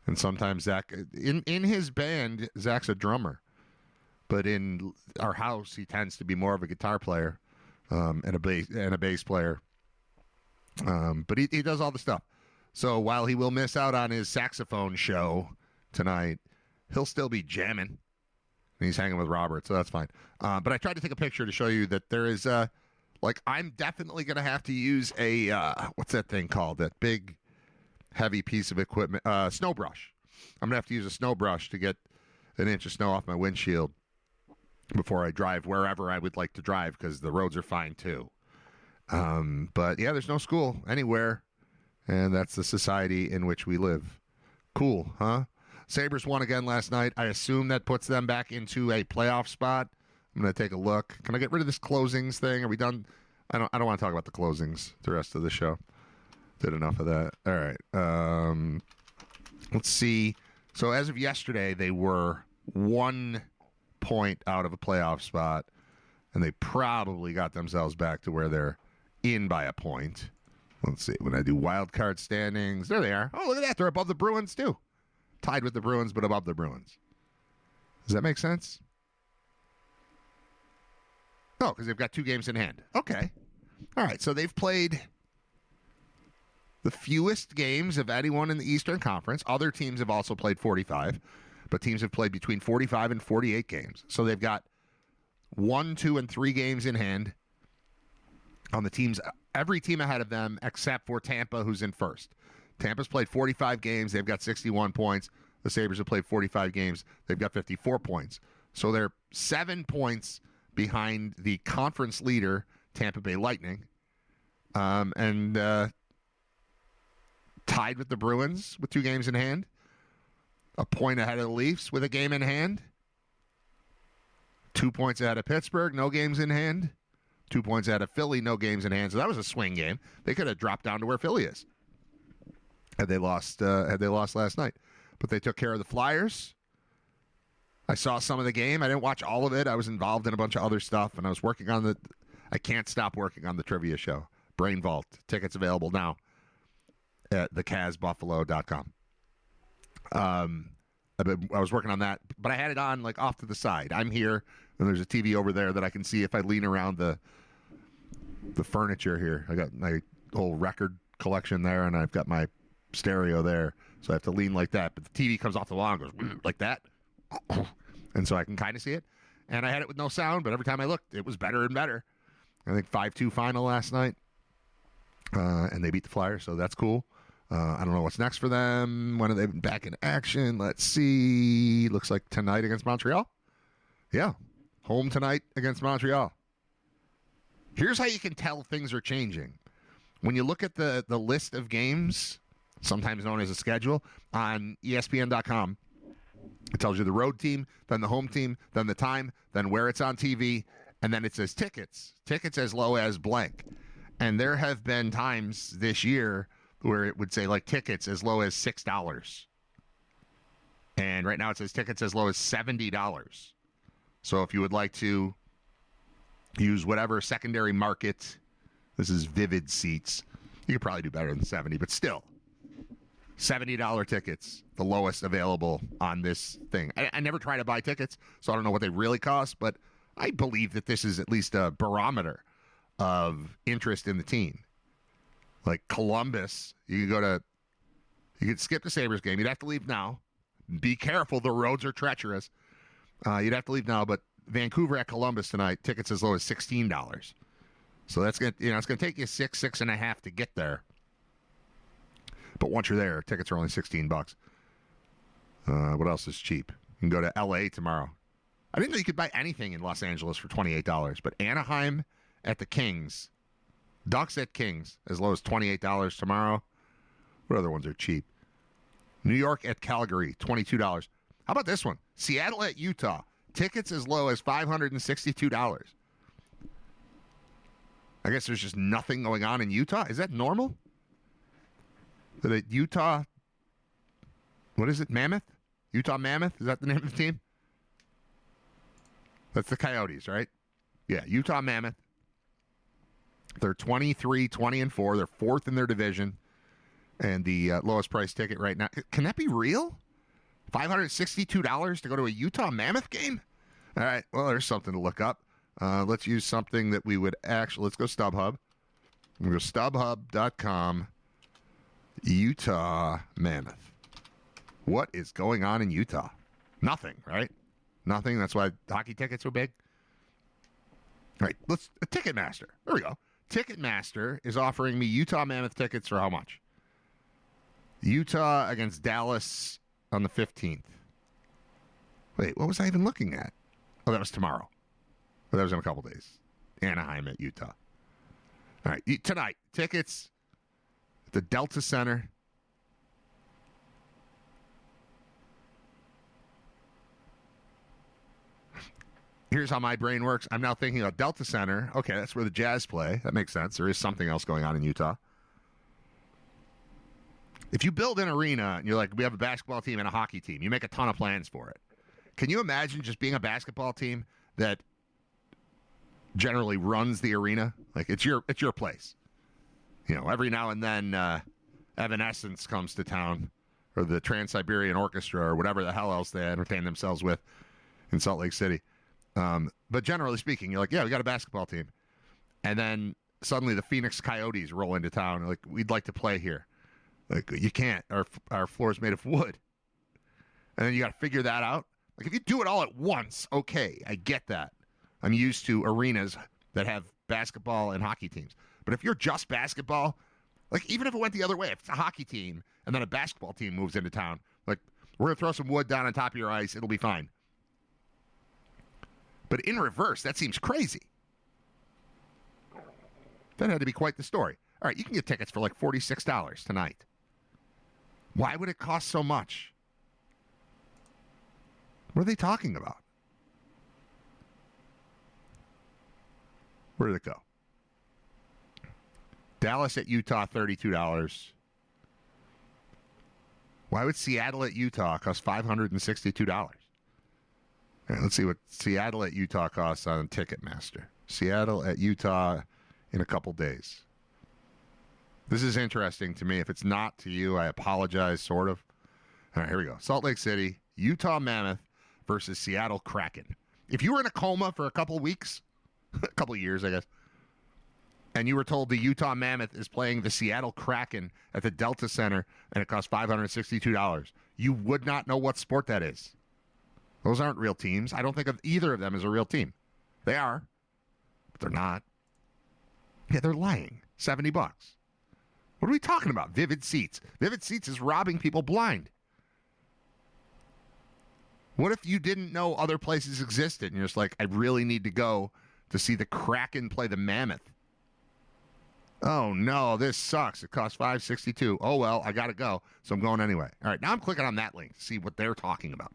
And sometimes Zach, in his band, Zach's a drummer. But in our house, he tends to be more of a guitar player and a bass player. But he does all the stuff. So while he will miss out on his saxophone show tonight, he'll still be jamming. And he's hanging with Robert, so that's fine. But I tried to take a picture to show you that there is, I'm definitely going to have to use a, what's that thing called? That big, heavy piece of equipment, snow brush. I'm going to have to use a snow brush to get an inch of snow off my windshield before I drive wherever I would like to drive because the roads are fine too. But yeah, there's no school anywhere, and that's the society in which we live. Cool, huh? Sabres won again last night. I assume that puts them back into a playoff spot. I'm going to take a look. Can I get rid of this closings thing? Are we done? I don't want to talk about the closings the rest of the show. Did enough of that. All right. Let's see. So as of yesterday, they were 1 point out of a playoff spot, and they probably got themselves back to where they're in by a point. Let's see. When I do wild card standings, there they are. Oh, look at that. They're above the Bruins, too. Tied with the Bruins, but above the Bruins. Does that make sense? Oh, because they've got 2 games in hand. Okay. All right. So they've played the fewest games of anyone in the Eastern Conference. Other teams have also played 45, but teams have played between 45 and 48 games. So they've got 1, 2, and 3 games in hand on the teams, every team ahead of them except for Tampa, who's in first. Tampa's played 45 games. They've got 61 points. The Sabres have played 45 games. They've got 54 points. So they're 7 points behind the conference leader, Tampa Bay Lightning, and tied with the Bruins with 2 games in hand. A point ahead of the Leafs with a game in hand. 2 points ahead of Pittsburgh, no games in hand. 2 points ahead of Philly, no games in hand. So that was a swing game. They could have dropped down to where Philly is had they lost last night. But they took care of the Flyers. I saw some of the game. I didn't watch all of it. I was involved in a bunch of other stuff, and I was working on I can't stop working on the trivia show. Brain Vault. Tickets available now at thecasbuffalo.com. I was working on that, but I had it on like off to the side. I'm here, and there's a TV over there that I can see if I lean around the furniture here. I got my whole record collection there, and I've got my stereo there, so I have to lean like that. But the TV comes off the wall and goes like that, and so I can kind of see it. And I had it with no sound, but every time I looked, it was better and better. I think 5-2 final last night, and they beat the Flyers, so that's cool. I don't know what's next for them. When are they back in action? Let's see. Looks like tonight against Montreal. Yeah, home tonight against Montreal. Here's how you can tell things are changing. When you look at the list of games, sometimes known as a schedule, on ESPN.com, it tells you the road team, then the home team, then the time, then where it's on TV, and then it says tickets. Tickets as low as blank. And there have been times this year where it would say like tickets as low as $6. And right now it says tickets as low as $70. So if you would like to use whatever secondary market, this is Vivid Seats, you could probably do better than 70, but still, $70 tickets, the lowest available on this thing. I never try to buy tickets, so I don't know what they really cost, but I believe that this is at least a barometer of interest in the team. Like Columbus, you could skip the Sabres game. You'd have to leave now. Be careful, the roads are treacherous. You'd have to leave now, but Vancouver at Columbus tonight, tickets as low as $16. So that's gonna, it's gonna take you 6.5 to get there. But once you're there, tickets are only $16. What else is cheap? You can go to LA tomorrow. I didn't know you could buy anything in Los Angeles for $28, but Anaheim at the Kings, Ducks at Kings, as low as $28 tomorrow. What other ones are cheap? New York at Calgary, $22. How about this one? Seattle at Utah, tickets as low as $562. I guess there's just nothing going on in Utah. Is that normal? That Utah, what is it, Mammoth? Utah Mammoth? Is that the name of the team? That's the Coyotes, right? Yeah, Utah Mammoth. They're 23-20-4. They're fourth in their division. And the lowest price ticket right now. Can that be real? $562 to go to a Utah Mammoth game? All right, well, there's something to look up. Let's use something that we would actually, let's go StubHub. We'll go StubHub.com, Utah Mammoth. What is going on in Utah? Nothing, right? Nothing. That's why hockey tickets were big. All right, Ticketmaster. There we go. Ticketmaster is offering me Utah Mammoth tickets for how much? Utah against Dallas on the 15th. Wait, what was I even looking at? Oh, that was tomorrow. But that was in a couple days. Anaheim at Utah. All right, tonight, tickets at the Delta Center. Here's how my brain works. I'm now thinking about Delta Center. Okay, that's where the Jazz play. That makes sense. There is something else going on in Utah. If you build an arena and you're like, we have a basketball team and a hockey team, you make a ton of plans for it. Can you imagine just being a basketball team that generally runs the arena? Like it's your place. Every now and then Evanescence comes to town, or the Trans-Siberian Orchestra, or whatever the hell else they entertain themselves with in Salt Lake City. But generally speaking, you're like, yeah, we got a basketball team. And then suddenly the Phoenix Coyotes roll into town. Like, we'd like to play here. Like, you can't. Our floor is made of wood. And then you got to figure that out. Like, if you do it all at once, okay, I get that. I'm used to arenas that have basketball and hockey teams. But if you're just basketball, like, even if it went the other way, if it's a hockey team and then a basketball team moves into town, like, we're going to throw some wood down on top of your ice, it'll be fine. But in reverse, that seems crazy. That had to be quite the story. All right, you can get tickets for like $46 tonight. Why would it cost so much? What are they talking about? Where did it go? Dallas at Utah, $32. Why would Seattle at Utah cost $562? All right, let's see what Seattle at Utah costs on Ticketmaster. Seattle at Utah in a couple days. This is interesting to me. If it's not to you, I apologize, sort of. All right, here we go. Salt Lake City, Utah Mammoth versus Seattle Kraken. If you were in a coma for a couple weeks, a couple years, I guess, and you were told the Utah Mammoth is playing the Seattle Kraken at the Delta Center and it costs $562, you would not know what sport that is. Those aren't real teams. I don't think of either of them as a real team. They are, but they're not. Yeah, they're lying. $70. What are we talking about? Vivid Seats. Vivid Seats is robbing people blind. What if you didn't know other places existed and you're just like, I really need to go to see the Kraken play the Mammoth? Oh, no, this sucks. It costs $562. Oh, well, I got to go, so I'm going anyway. All right, now I'm clicking on that link to see what they're talking about.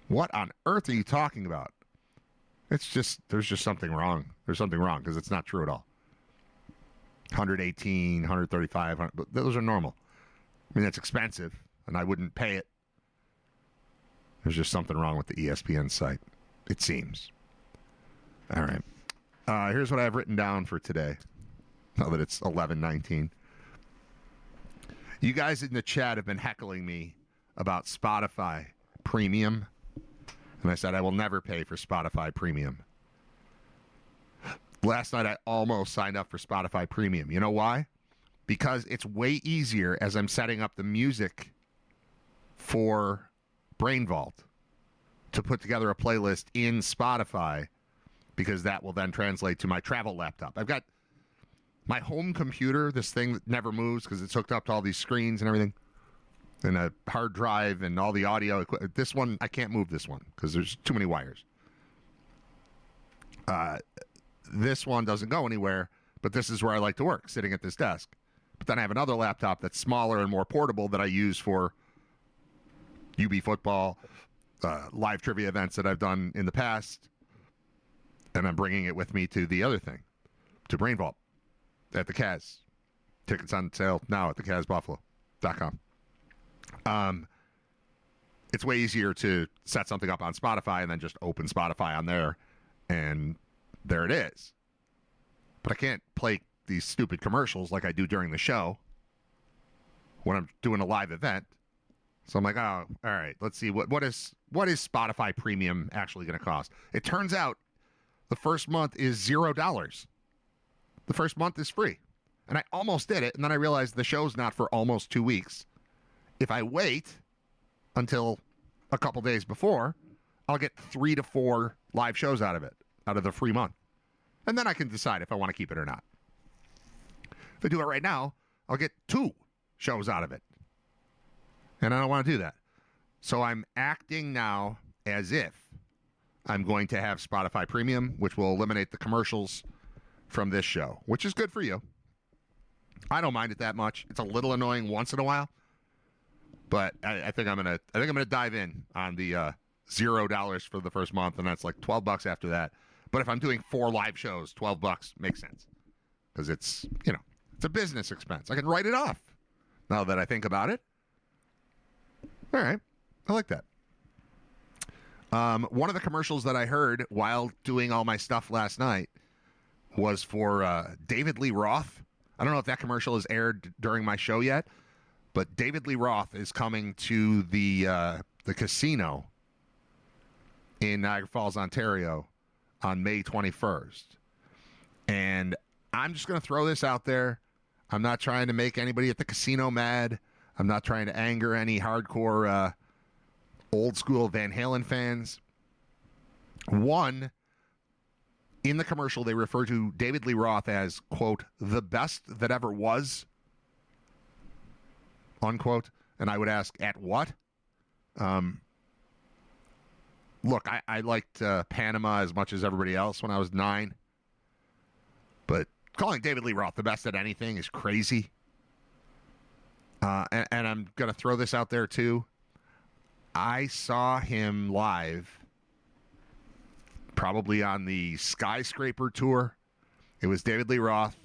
What on earth are you talking about? It's just, there's just something wrong. There's something wrong because it's not true at all. 118, 135, but those are normal. I mean, that's expensive, and I wouldn't pay it. There's just something wrong with the ESPN site, it seems. All right. Here's what I have written down for today, now that it's 11:19. You guys in the chat have been heckling me about Spotify Premium, and I said I will never pay for Spotify Premium. Last night I almost signed up for Spotify Premium. You know why? Because it's way easier as I'm setting up the music for Brain Vault to put together a playlist in Spotify, because that will then translate to my travel laptop. I've got my home computer, this thing that never moves because it's hooked up to all these screens and everything, and a hard drive and all the audio. This one, I can't move this one because there's too many wires. This one doesn't go anywhere, but this is where I like to work, sitting at this desk. But then I have another laptop that's smaller and more portable that I use for UB football, live trivia events that I've done in the past, and I'm bringing it with me to the other thing, to Brain Vault at the Kaz. Tickets on sale now at thekazbuffalo.com. It's way easier to set something up on Spotify and then just open Spotify on there, and there it is. But I can't play these stupid commercials like I do during the show when I'm doing a live event. So I'm like, oh, all right, let's see. What is Spotify Premium actually going to cost? It turns out the first month is $0. The first month is free. And I almost did it, and then I realized the show's not for almost 2 weeks. If I wait until a couple days before, I'll get 3 to 4 live shows out of it, out of the free month. And then I can decide if I want to keep it or not. If I do it right now, I'll get 2 shows out of it. And I don't want to do that. So I'm acting now as if I'm going to have Spotify Premium, which will eliminate the commercials from this show, which is good for you. I don't mind it that much. It's a little annoying once in a while, but I think I'm gonna dive in on the $0 for the first month, and that's like $12 after that. But if I'm doing 4 live shows, $12 makes sense, because it's a business expense. I can write it off now that I think about it. All right, I like that. One of the commercials that I heard while doing all my stuff last night was for David Lee Roth. I don't know if that commercial has aired during my show yet, but David Lee Roth is coming to the casino in Niagara Falls, Ontario on May 21st. And I'm just going to throw this out there. I'm not trying to make anybody at the casino mad. I'm not trying to anger any hardcore old school Van Halen fans. One, in the commercial, they refer to David Lee Roth as, quote, the best that ever was, unquote. And I would ask, at what? Look, I liked Panama as much as everybody else when I was 9. But calling David Lee Roth the best at anything is crazy. And I'm going to throw this out there, too. I saw him live probably on the Skyscraper tour. It was David Lee Roth,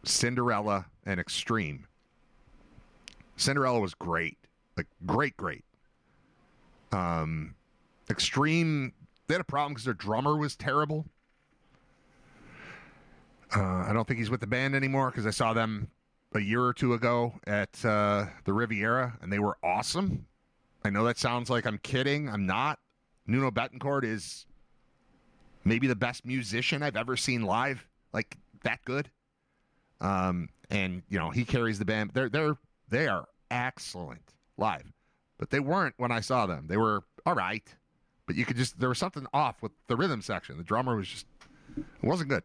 Cinderella, and Extreme. Cinderella was great. Like, great. Extreme, they had a problem because their drummer was terrible. I don't think he's with the band anymore because I saw them a year or 2 ago at the Riviera, and they were awesome. I know that sounds like I'm kidding. I'm not. Nuno Betancourt is maybe the best musician I've ever seen live, like that good. And he carries the band. They are excellent live, but they weren't when I saw them. They were all right, but there was something off with the rhythm section. The drummer was just, it wasn't good.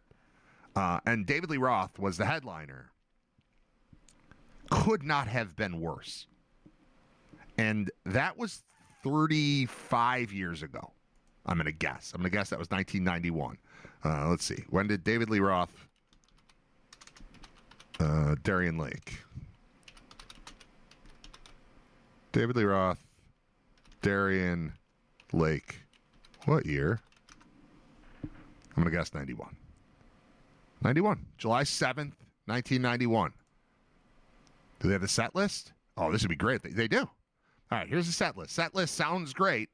And David Lee Roth was the headliner. Could not have been worse. And that was 35 years ago, I'm going to guess. I'm going to guess that was 1991. Let's see. When did David Lee Roth, Darien Lake. David Lee Roth, Darien Lake. What year? I'm going to guess 91. 91. July 7th, 1991. Do they have the set list? Oh, this would be great. They do. All right, here's the set list. Set list sounds great,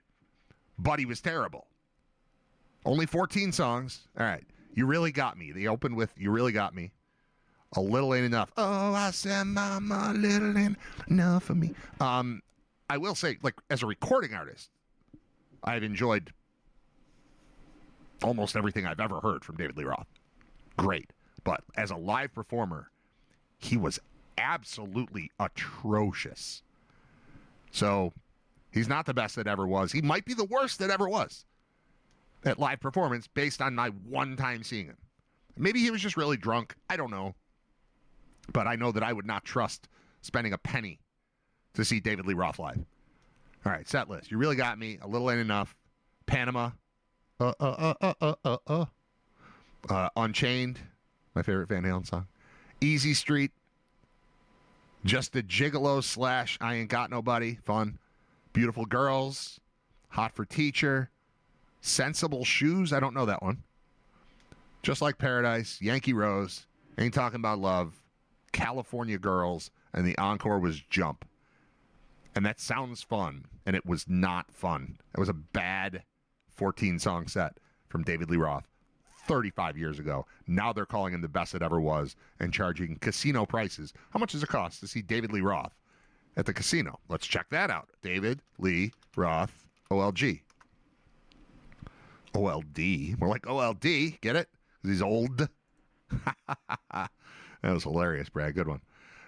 but he was terrible. Only 14 songs. All right. You Really Got Me. They opened with You Really Got Me. A Little Ain't Enough. Oh, I said, Mama, a little ain't enough for me. I will say, like, as a recording artist, I've enjoyed almost everything I've ever heard from David Lee Roth. Great. But as a live performer, he was absolutely atrocious. So he's not the best that ever was. He might be the worst that ever was at live performance based on my one time seeing him. Maybe he was just really drunk. I don't know. But I know that I would not trust spending a penny to see David Lee Roth live. All right, set list. You Really Got Me. A Little Ain't Enough. Panama. Unchained. My favorite Van Halen song. Easy Street. Just a Gigolo / I Ain't Got Nobody. Fun. Beautiful Girls. Hot for Teacher. Sensible Shoes. I don't know that one. Just Like Paradise. Yankee Rose. Ain't Talking About Love. California Girls. And the encore was Jump. And that sounds fun. And it was not fun. It was a bad 14-song set from David Lee Roth 35 years ago. Now they're calling him the best it ever was and charging casino prices. How much does it cost to see David Lee Roth at the casino? Let's check that out. David Lee Roth, OLG. OLD. More like OLD. Get it? Because he's old. That was hilarious, Brad. Good one.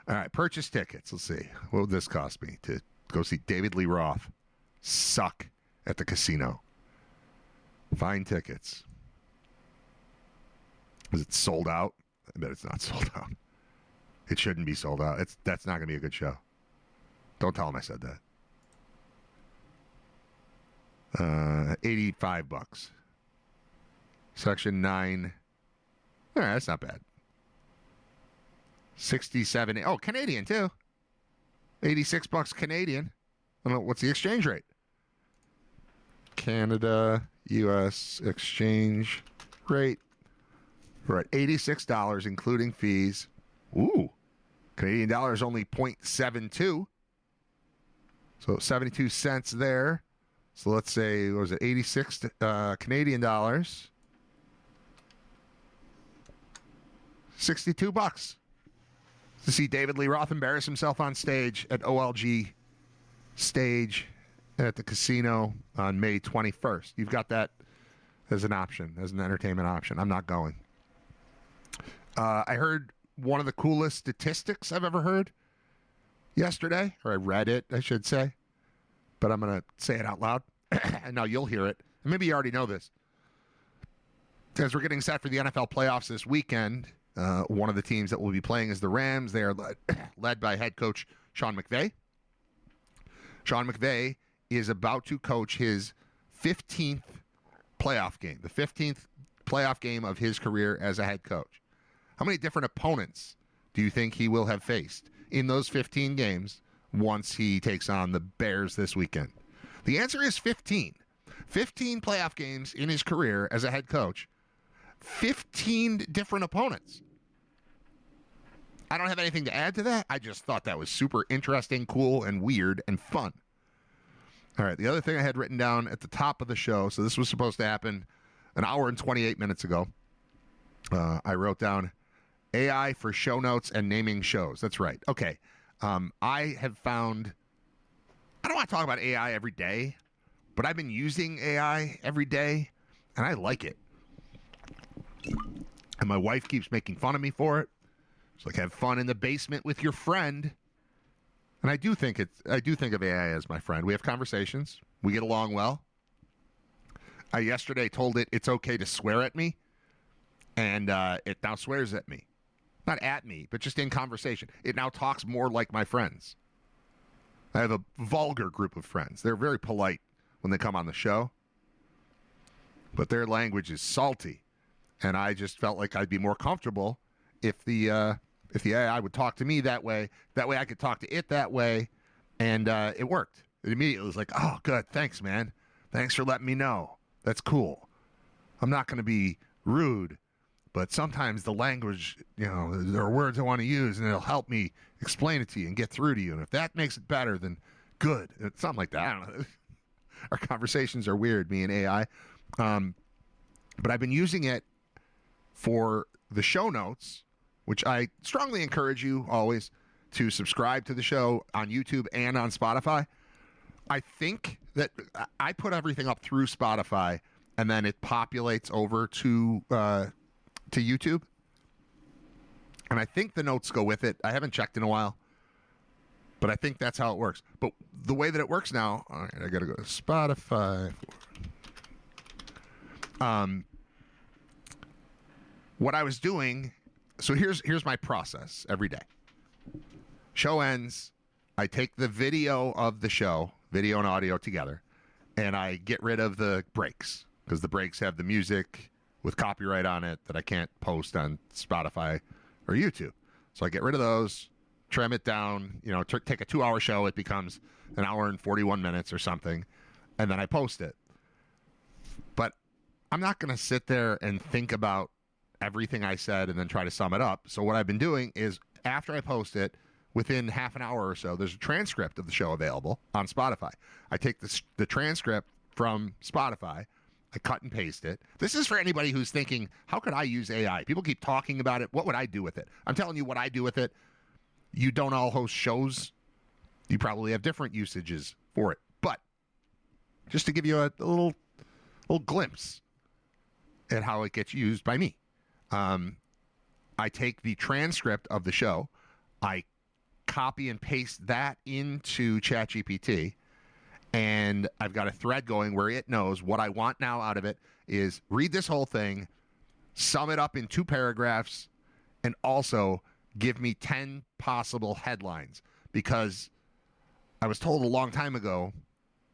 All right, purchase tickets. Let's see. What would this cost me to go see David Lee Roth suck at the casino? Find tickets. Is it sold out? I bet it's not sold out. It shouldn't be sold out. That's not going to be a good show. Don't tell him I said that. $85. Section 9. All right, that's not bad. 67. Oh, Canadian too. $86 Canadian. I don't know, what's the exchange rate? Canada, U.S. exchange rate. We're at $86, including fees. Ooh. Canadian dollar is only 0.72. So 72 cents there. So let's say, what was it, 86 Canadian dollars. $62 to see David Lee Roth embarrass himself on stage at OLG stage at the casino on May 21st. You've got that as an option, as an entertainment option. I'm not going. I heard one of the coolest statistics I've ever heard yesterday, or I read it, I should say, but I'm going to say it out loud, and now you'll hear it. And maybe you already know this. As we're getting set for the NFL playoffs this weekend, one of the teams that will be playing is the Rams. They are led by head coach Sean McVay. Sean McVay is about to coach his 15th playoff game, the 15th playoff game of his career as a head coach. How many different opponents do you think he will have faced in those 15 games once he takes on the Bears this weekend? The answer is 15. 15 playoff games in his career as a head coach. 15 different opponents. I don't have anything to add to that. I just thought that was super interesting, cool, and weird, and fun. All right, the other thing I had written down at the top of the show, so this was supposed to happen an hour and 28 minutes ago. I wrote down AI for show notes and naming shows. That's right. Okay. I have found, I don't want to talk about AI every day, but I've been using AI every day, and I like it. And my wife keeps making fun of me for it. It's like, have fun in the basement with your friend. And I do think of AI as my friend. We have conversations. We get along well. I yesterday told it it's okay to swear at me, and it now swears at me. Not at me, but just in conversation. It now talks more like my friends. I have a vulgar group of friends. They're very polite when they come on the show, but their language is salty. And I just felt like I'd be more comfortable if the AI would talk to me that way. That way I could talk to it that way, and it worked. It immediately was like, oh, good, thanks, man. Thanks for letting me know. That's cool. I'm not going to be rude, but sometimes the language, there are words I want to use, and it'll help me explain it to you and get through to you. And if that makes it better, then good. It's something like that. I don't know. Our conversations are weird, me and AI. But I've been using it for the show notes, which I strongly encourage you always to subscribe to the show on YouTube and on Spotify. I think that I put everything up through Spotify, and then it populates over to YouTube. And I think the notes go with it. I haven't checked in a while, but I think that's how it works. But the way that it works now, all right, I got to go to Spotify. What I was doing, so here's my process every day. Show ends, I take the video of the show, video and audio together, and I get rid of the breaks, because the breaks have the music with copyright on it that I can't post on Spotify or YouTube. So I get rid of those, trim it down, take a 2-hour show, it becomes an hour and 41 minutes or something, and then I post it. But I'm not going to sit there and think about everything I said and then try to sum it up. So what I've been doing is, after I post it, within half an hour or so, there's a transcript of the show available on Spotify. I take the transcript from Spotify, I cut and paste it. This is for anybody who's thinking, how could I use AI? People keep talking about it. What would I do with it? I'm telling you what I do with it. You don't all host shows. You probably have different usages for it. But just to give you a little glimpse at how it gets used by me. I take the transcript of the show, I copy and paste that into ChatGPT, and I've got a thread going where it knows what I want now out of it is read this whole thing, sum it up in 2 paragraphs, and also give me 10 possible headlines, because I was told a long time ago,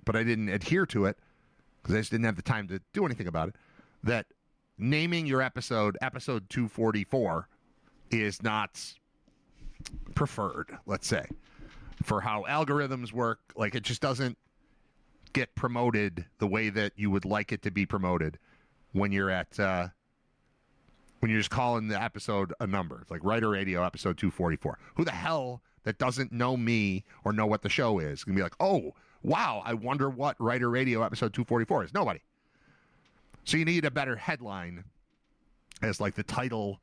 but I didn't adhere to it because I just didn't have the time to do anything about it, that naming your episode 244 is not preferred, let's say, for how algorithms work. Like, it just doesn't get promoted the way that you would like it to be promoted when you're when you're just calling the episode a number. It's like Writer Radio episode 244. Who the hell that doesn't know me or know what the show is gonna be like, oh wow, I wonder what Writer Radio episode 244 is? Nobody. So you need a better headline as like the title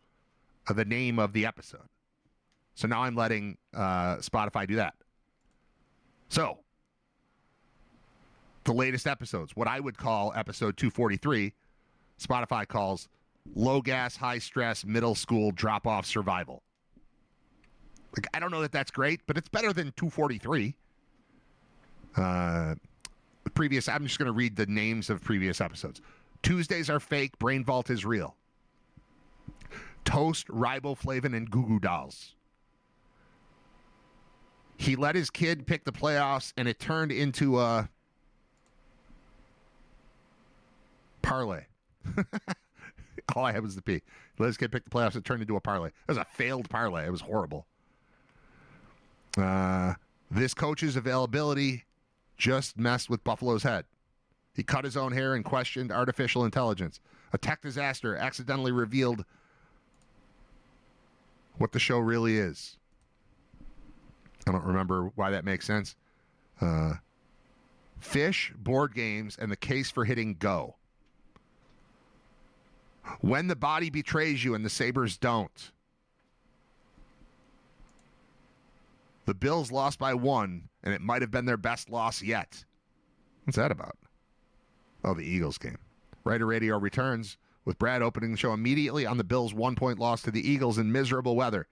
of the name of the episode. So now I'm letting Spotify do that. So the latest episodes, what I would call episode 243, Spotify calls low gas, high stress, middle school drop-off survival. Like, I don't know that that's great, but it's better than 243. I'm just going to read the names of previous episodes. Tuesdays are fake, Brain Vault is real. Toast, riboflavin, and Goo Goo Dolls. He let his kid pick the playoffs, and it turned into a parlay. All I had was the P. He let his kid pick the playoffs, it turned into a parlay. It was a failed parlay. It was horrible. This coach's availability just messed with Buffalo's head. He cut his own hair and questioned artificial intelligence. A tech disaster accidentally revealed what the show really is. I don't remember why that makes sense. Fish, board games, and the case for hitting go. When the body betrays you and the Sabres don't. The Bills lost by 1, and it might have been their best loss yet. What's that about? Oh, the Eagles game. Writer Radio returns with Brad opening the show immediately on the Bills' 1-point loss to the Eagles in miserable weather,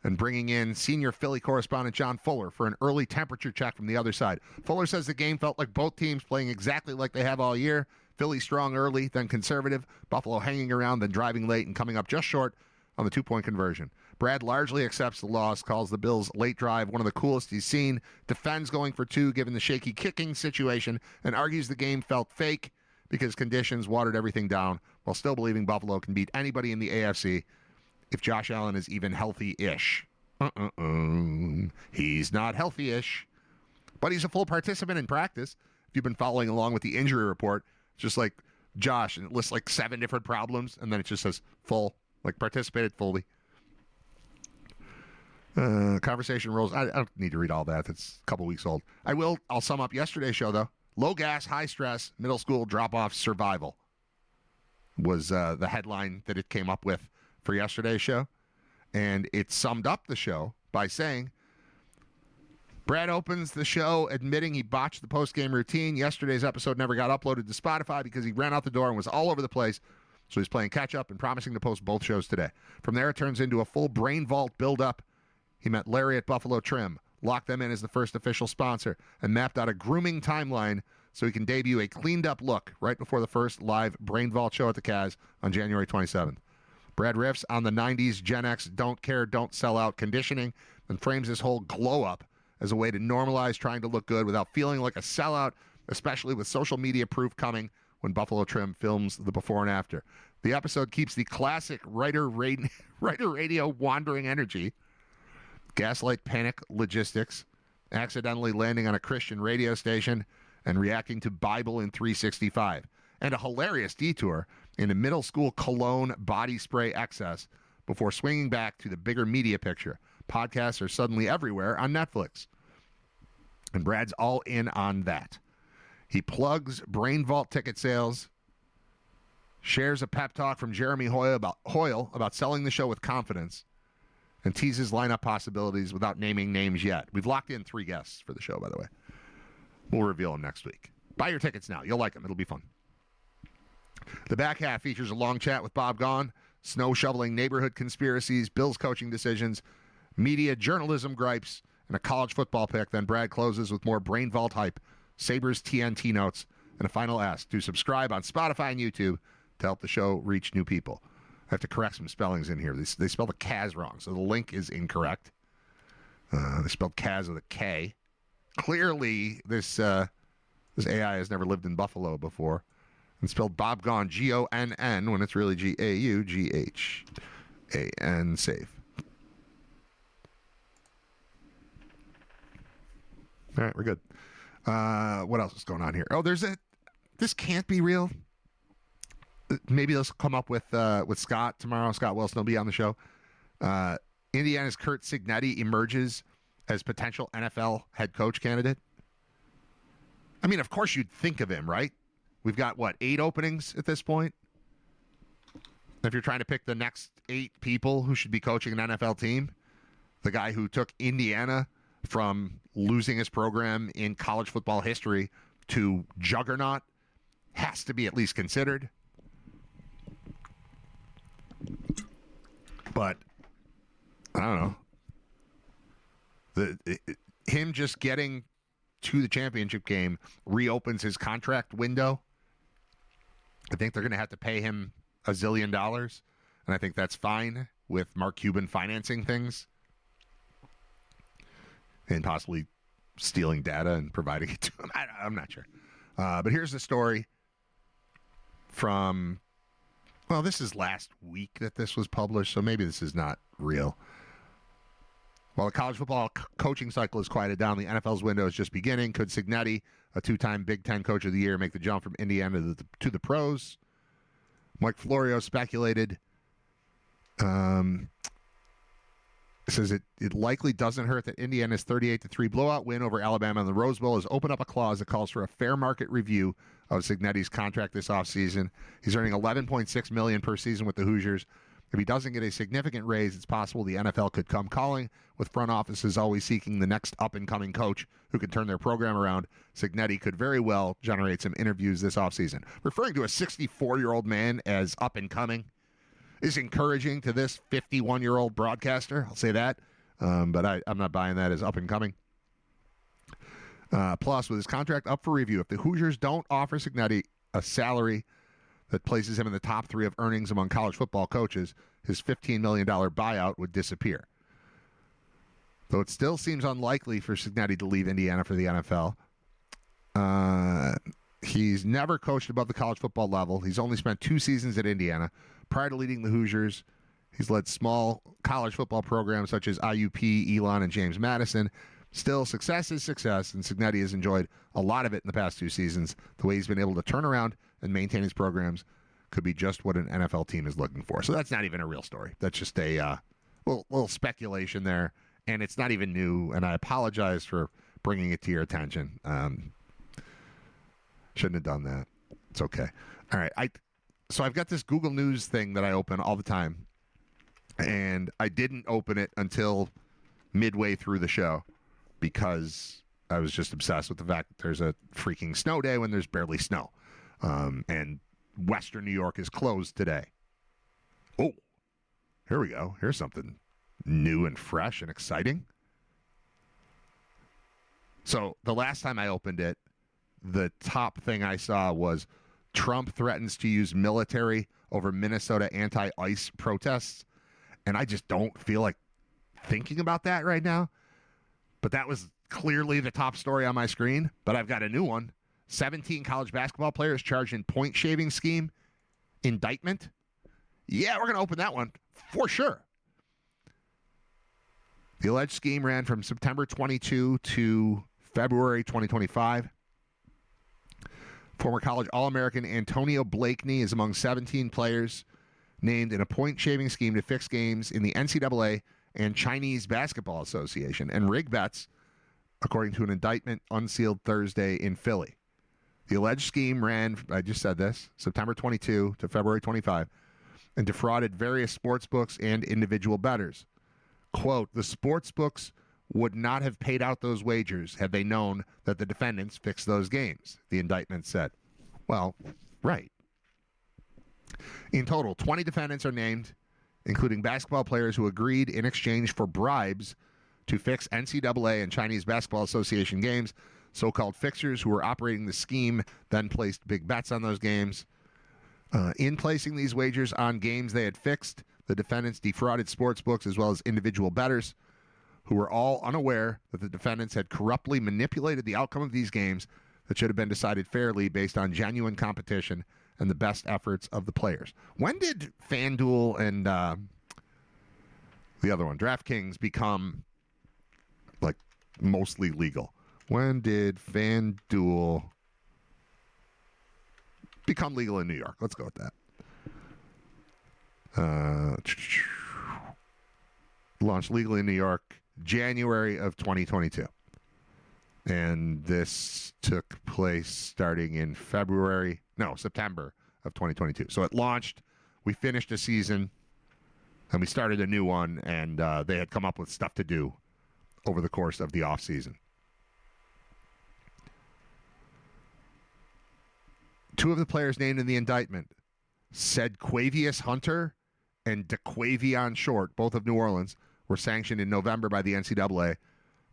and bringing in senior Philly correspondent John Fuller for an early temperature check from the other side. Fuller says the game felt like both teams playing exactly like they have all year. Philly strong early, then conservative. Buffalo hanging around, then driving late and coming up just short on the 2-point conversion. Brad largely accepts the loss, calls the Bills' late drive one of the coolest he's seen, defends going for 2 given the shaky kicking situation, and argues the game felt fake because conditions watered everything down, while still believing Buffalo can beat anybody in the AFC if Josh Allen is even healthy-ish. He's not healthy-ish, but he's a full participant in practice. If you've been following along with the injury report, it's just like Josh, and it lists like 7 different problems, and then it just says full, like participated fully. Conversation rolls. I don't need to read all that. It's a couple weeks old. I'll sum up yesterday's show, though. Low gas, high stress, middle school drop-off survival was the headline that it came up with for yesterday's show. And it summed up the show by saying, Brad opens the show admitting he botched the post-game routine. Yesterday's episode never got uploaded to Spotify because he ran out the door and was all over the place. So he's playing catch-up and promising to post both shows today. From there, it turns into a full brain vault build-up. He met Larry at Buffalo Trim, locked them in as the first official sponsor, and mapped out a grooming timeline so he can debut a cleaned-up look right before the first live Brain Vault show at the Kaz on January 27th. Brad riffs on the 90s Gen X don't care, don't sell out conditioning and frames this whole glow-up as a way to normalize trying to look good without feeling like a sellout, especially with social media proof coming when Buffalo Trim films the before and after. The episode keeps the classic writer radio wandering energy, gaslight panic logistics, accidentally landing on a Christian radio station, and reacting to Bible in 365, and a hilarious detour into middle school cologne body spray excess before swinging back to the bigger media picture. Podcasts are suddenly everywhere on Netflix. And Brad's all in on that. He plugs Brain Vault ticket sales, shares a pep talk from Jeremy Hoyle about selling the show with confidence, and teases lineup possibilities without naming names yet. We've locked in 3 guests for the show, by the way. We'll reveal them next week. Buy your tickets now. You'll like them. It'll be fun. The back half features a long chat with Bob Gaughan, snow shoveling neighborhood conspiracies, Bills coaching decisions, media journalism gripes, and a college football pick. Then Brad closes with more Brain Vault hype, Sabres TNT notes, and a final ask to subscribe on Spotify and YouTube to help the show reach new people. I have to correct some spellings in here. They spelled the Kaz wrong, so the link is incorrect. They spelled Kaz with a K. Clearly, this AI has never lived in Buffalo before. And spelled Bob Gaughan, Gonn, when it's really Gaughan, safe. All right, we're good. What else is going on here? Oh, this can't be real. Maybe this will come up with Scott tomorrow. Scott Wilson will be on the show. Indiana's Curt Cignetti emerges as potential NFL head coach candidate. I mean, of course you'd think of him, right? We've got, 8 openings at this point? If you're trying to pick the next 8 people who should be coaching an NFL team, the guy who took Indiana from losing his program in college football history to juggernaut has to be at least considered. But I don't know. Him just getting to the championship game reopens his contract window. I think they're going to have to pay him $1 zillion, and I think that's fine with Mark Cuban financing things and possibly stealing data and providing it to him. I'm not sure. But here's the story from, this is last week that this was published, so maybe this is not real. While the college football coaching cycle is quieted down, the NFL's window is just beginning. Could Cignetti, a 2-time Big Ten Coach of the Year, make the jump from Indiana to the pros? Mike Florio speculated. Says it likely doesn't hurt that Indiana's 38-3 blowout win over Alabama in the Rose Bowl has opened up a clause that calls for a fair market review of Cignetti's contract this offseason. He's earning $11.6 million per season with the Hoosiers. If he doesn't get a significant raise, it's possible the NFL could come calling, with front offices always seeking the next up-and-coming coach who can turn their program around. Cignetti could very well generate some interviews this offseason. Referring to a 64-year-old man as up-and-coming is encouraging to this 51-year-old broadcaster. I'll say that, but I'm not buying that as up-and-coming. Plus, with his contract up for review, if the Hoosiers don't offer Cignetti a salary that places him in the top 3 of earnings among college football coaches, his $15 million buyout would disappear. Though it still seems unlikely for Cignetti to leave Indiana for the NFL. He's never coached above the college football level. He's only spent 2 seasons at Indiana. Prior to leading the Hoosiers, he's led small college football programs such as IUP, Elon, and James Madison. Still, success is success, and Cignetti has enjoyed a lot of it in the past 2 seasons. The way he's been able to turn around and maintain his programs could be just what an NFL team is looking for. So that's not even a real story. That's just a little speculation there, and it's not even new, and I apologize for bringing it to your attention. Shouldn't have done that. It's okay. All right. So I've got this Google News thing that I open all the time, and I didn't open it until midway through the show because I was just obsessed with the fact that there's a freaking snow day when there's barely snow. And Western New York is closed today. Oh, here we go. Here's something new and fresh and exciting. So the last time I opened it, the top thing I saw was Trump threatens to use military over Minnesota anti-ICE protests. And I just don't feel like thinking about that right now. But that was clearly the top story on my screen. But I've got a new one. 17 college basketball players charged in point shaving scheme indictment. Yeah, we're going to open that one for sure. The alleged scheme ran from September 22 to February 2025. Former college All-American Antonio Blakeney is among 17 players named in a point-shaving scheme to fix games in the NCAA and Chinese Basketball Association and rig bets, according to an indictment unsealed Thursday in Philly. The alleged scheme ran, I just said this, September 22 to February 25, and defrauded various sports books and individual bettors. Quote, the sports books would not have paid out those wagers had they known that the defendants fixed those games, the indictment said. Well, right. In total, 20 defendants are named, including basketball players who agreed in exchange for bribes to fix NCAA and Chinese Basketball Association games. So-called fixers who were operating the scheme then placed big bets on those games. In placing these wagers on games they had fixed, the defendants defrauded sports books as well as individual bettors, who were all unaware that the defendants had corruptly manipulated the outcome of these games that should have been decided fairly based on genuine competition and the best efforts of the players. When did FanDuel and the other one, DraftKings, become like mostly legal? When did FanDuel become legal in New York? Let's go with that. Launched legally in New York January of 2022. And this took place starting in September of 2022. So it launched, we finished a season, and we started a new one, and they had come up with stuff to do over the course of the offseason. Two of the players named in the indictment, Sedquavius Hunter and DeQuavion Short, both of New Orleans, were sanctioned in November by the NCAA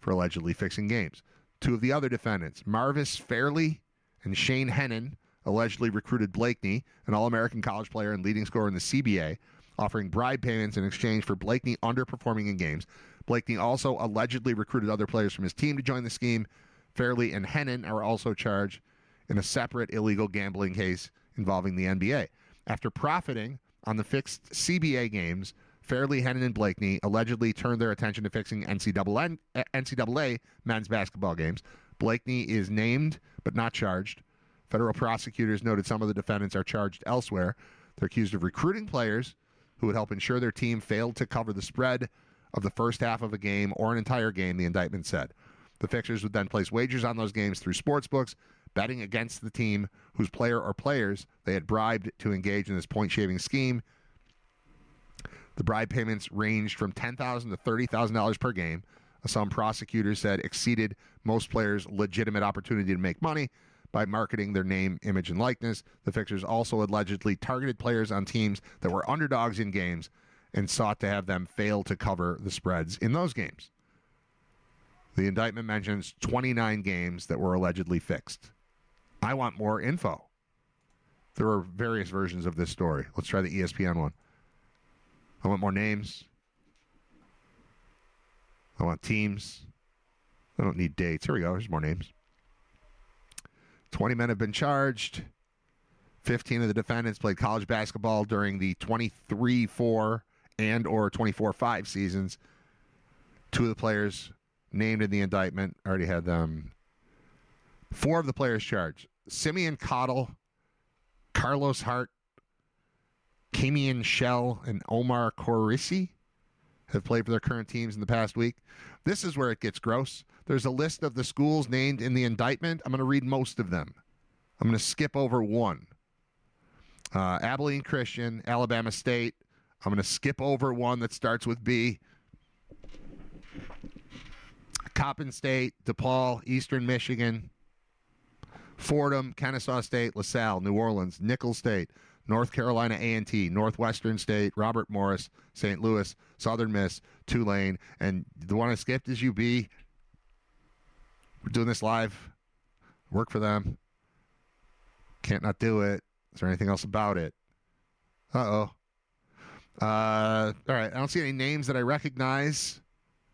for allegedly fixing games. Two of the other defendants, Marvis Fairley and Shane Hennon, allegedly recruited Blakeney, an All-American college player and leading scorer in the CBA, offering bribe payments in exchange for Blakeney underperforming in games. Blakeney also allegedly recruited other players from his team to join the scheme. Fairley and Hennon are also charged in a separate illegal gambling case involving the NBA. After profiting on the fixed CBA games, Fairley, Hennon, and Blakeney allegedly turned their attention to fixing NCAA men's basketball games. Blakeney is named but not charged. Federal prosecutors noted some of the defendants are charged elsewhere. They're accused of recruiting players who would help ensure their team failed to cover the spread of the first half of a game or an entire game, the indictment said. The fixers would then place wagers on those games through sports books, betting against the team whose player or players they had bribed to engage in this point-shaving scheme. The bribe payments ranged from $10,000 to $30,000 per game, a sum prosecutors said exceeded most players' legitimate opportunity to make money by marketing their name, image, and likeness. The fixers also allegedly targeted players on teams that were underdogs in games and sought to have them fail to cover the spreads in those games. The indictment mentions 29 games that were allegedly fixed. I want more info. There are various versions of this story. Let's try the ESPN one. I want more names. I want teams. I don't need dates. Here we go. Here's more names. 20 men have been charged. 15 of the defendants played college basketball during the 23-4 and or 24-5 seasons. Two of the players named in the indictment, already had them. Four of the players charged. Simeon Cottle Carlos Hart, Kamian Shell, and Omar Korisi have played for their current teams in the past week. This is where it gets gross. There's a list of the schools named in the indictment. I'm going to read most of them. I'm going to skip over one. Abilene Christian, Alabama State. I'm going to skip over one that starts with B. Coppin State, DePaul, Eastern Michigan, Fordham, Kennesaw State, LaSalle, New Orleans, Nicholls State, North Carolina A&T, Northwestern State, Robert Morris, St. Louis, Southern Miss, Tulane, and the one I skipped is UB. We're doing this live. Work for them. Can't not do it. Is there anything else about it? Uh-oh. All right. I don't see any names that I recognize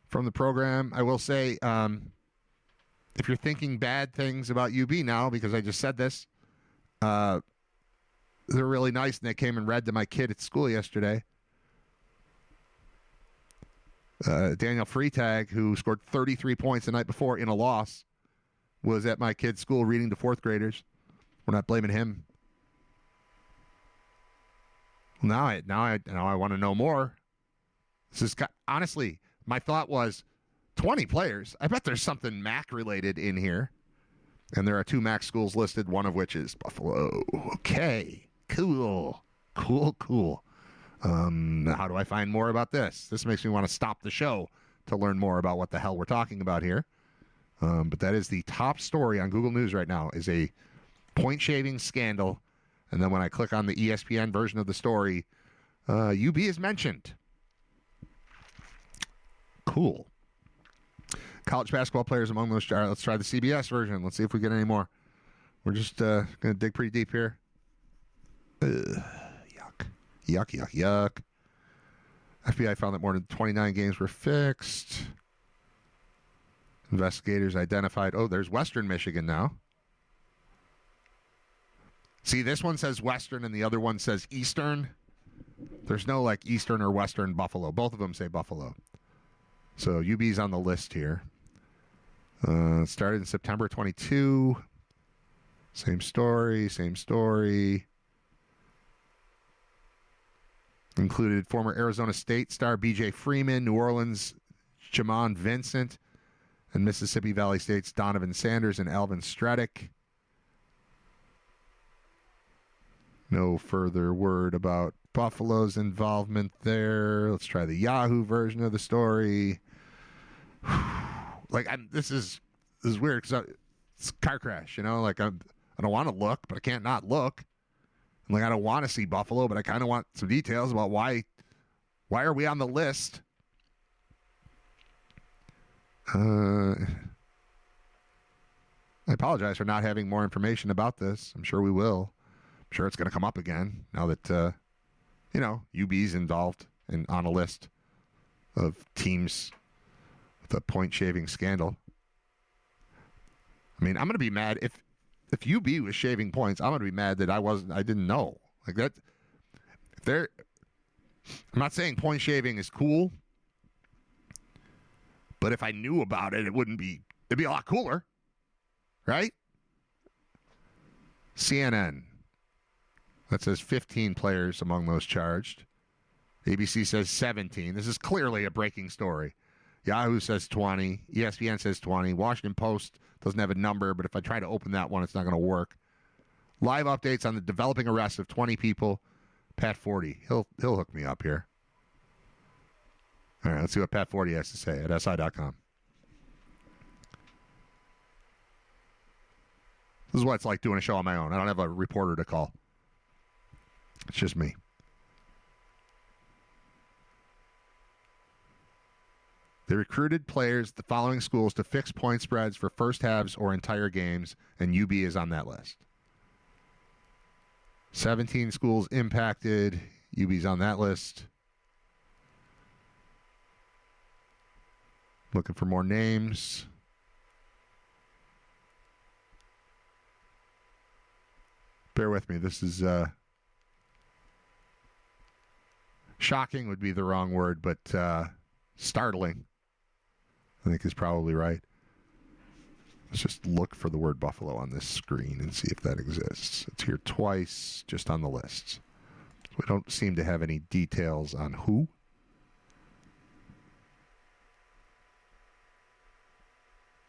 from the program. I will say, if you're thinking bad things about UB now, because I just said this, they're really nice, and they came and read to my kid at school yesterday. Daniel Freitag, who scored 33 points the night before in a loss, was at my kid's school reading to fourth graders. We're not blaming him. Now I want to know more. This is honestly, my thought was 20 players. I bet there's something MAC related in here. And there are 2 MAC schools listed, one of which is Buffalo. Okay, cool. How do I find more about this? This makes me want to stop the show to learn more about what the hell we're talking about here. But that is the top story on Google News right now, is a point shaving scandal. And then when I click on the ESPN version of the story, UB is mentioned. Cool. College basketball players among those. Let's try the CBS version. Let's see if we get any more. We're just going to dig pretty deep here. Yuck. FBI found that more than 29 games were fixed. Investigators identified. Oh, there's Western Michigan now. See, this one says Western and the other one says Eastern. There's no like Eastern or Western Buffalo. Both of them say Buffalo. So UB's on the list here. Started in September 22. Same story. Included former Arizona State star B.J. Freeman, New Orleans Jamon Vincent, and Mississippi Valley State's Donovan Sanders and Alvin Stredick. No further word about Buffalo's involvement there. Let's try the Yahoo version of the story. This is weird because it's a car crash, you know. Like I don't want to look, but I can't not look. And I don't want to see Buffalo, but I kind of want some details about why are we on the list? I apologize for not having more information about this. I'm sure we will. I'm sure it's going to come up again now that, UB's involved and on a list of teams with a point-shaving scandal. I mean, I'm going to be mad if UB was shaving points. I'm going to be mad that I didn't know. Like that. I'm not saying point shaving is cool, but if I knew about it, it'd be a lot cooler, right? CNN. That says 15 players among those charged. ABC says 17. This is clearly a breaking story. Yahoo says 20. ESPN says 20. Washington Post doesn't have a number, but if I try to open that one, it's not going to work. Live updates on the developing arrest of 20 people. Pat Forty. He'll hook me up here. All right, let's see what Pat Forty has to say at SI.com. This is what it's like doing a show on my own. I don't have a reporter to call. It's just me. They recruited players at the following schools to fix point spreads for first halves or entire games, and UB is on that list. 17 schools impacted. UB's on that list. Looking for more names. Bear with me. This is shocking would be the wrong word, but startling, I think, is probably right. Let's just look for the word buffalo on this screen and see if that exists. It's here twice, just on the lists. We don't seem to have any details on who.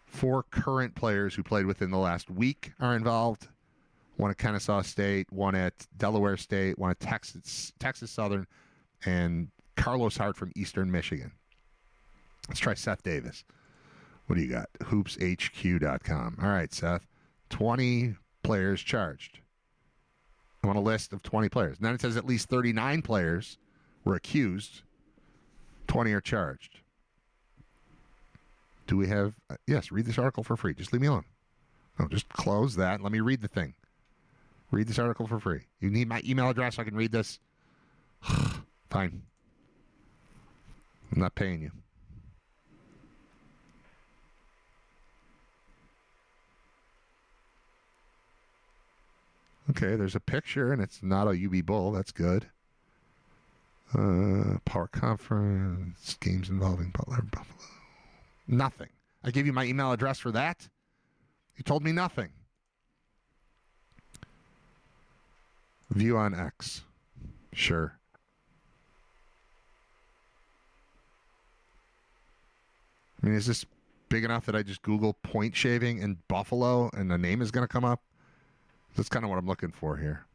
Four current players who played within the last week are involved. One at Kennesaw State, one at Delaware State, one at Texas Southern, and Carlos Hart from Eastern Michigan. Let's try Seth Davis. What do you got? HoopsHQ.com. All right, Seth. 20 players charged. I want a list of 20 players. And then it says at least 39 players were accused. 20 are charged. Do we have... yes, read this article for free. Just leave me alone. No, just close that. Let me read the thing. Read this article for free. You need my email address so I can read this? Fine. I'm not paying you. Okay, there's a picture, and it's not a UB Bull. That's good. Power conference, games involving Butler, Buffalo. Nothing. I gave you my email address for that. You told me nothing. View on X. Sure. I mean, is this big enough that I just Google point shaving and Buffalo and the name is going to come up? That's kind of what I'm looking for here.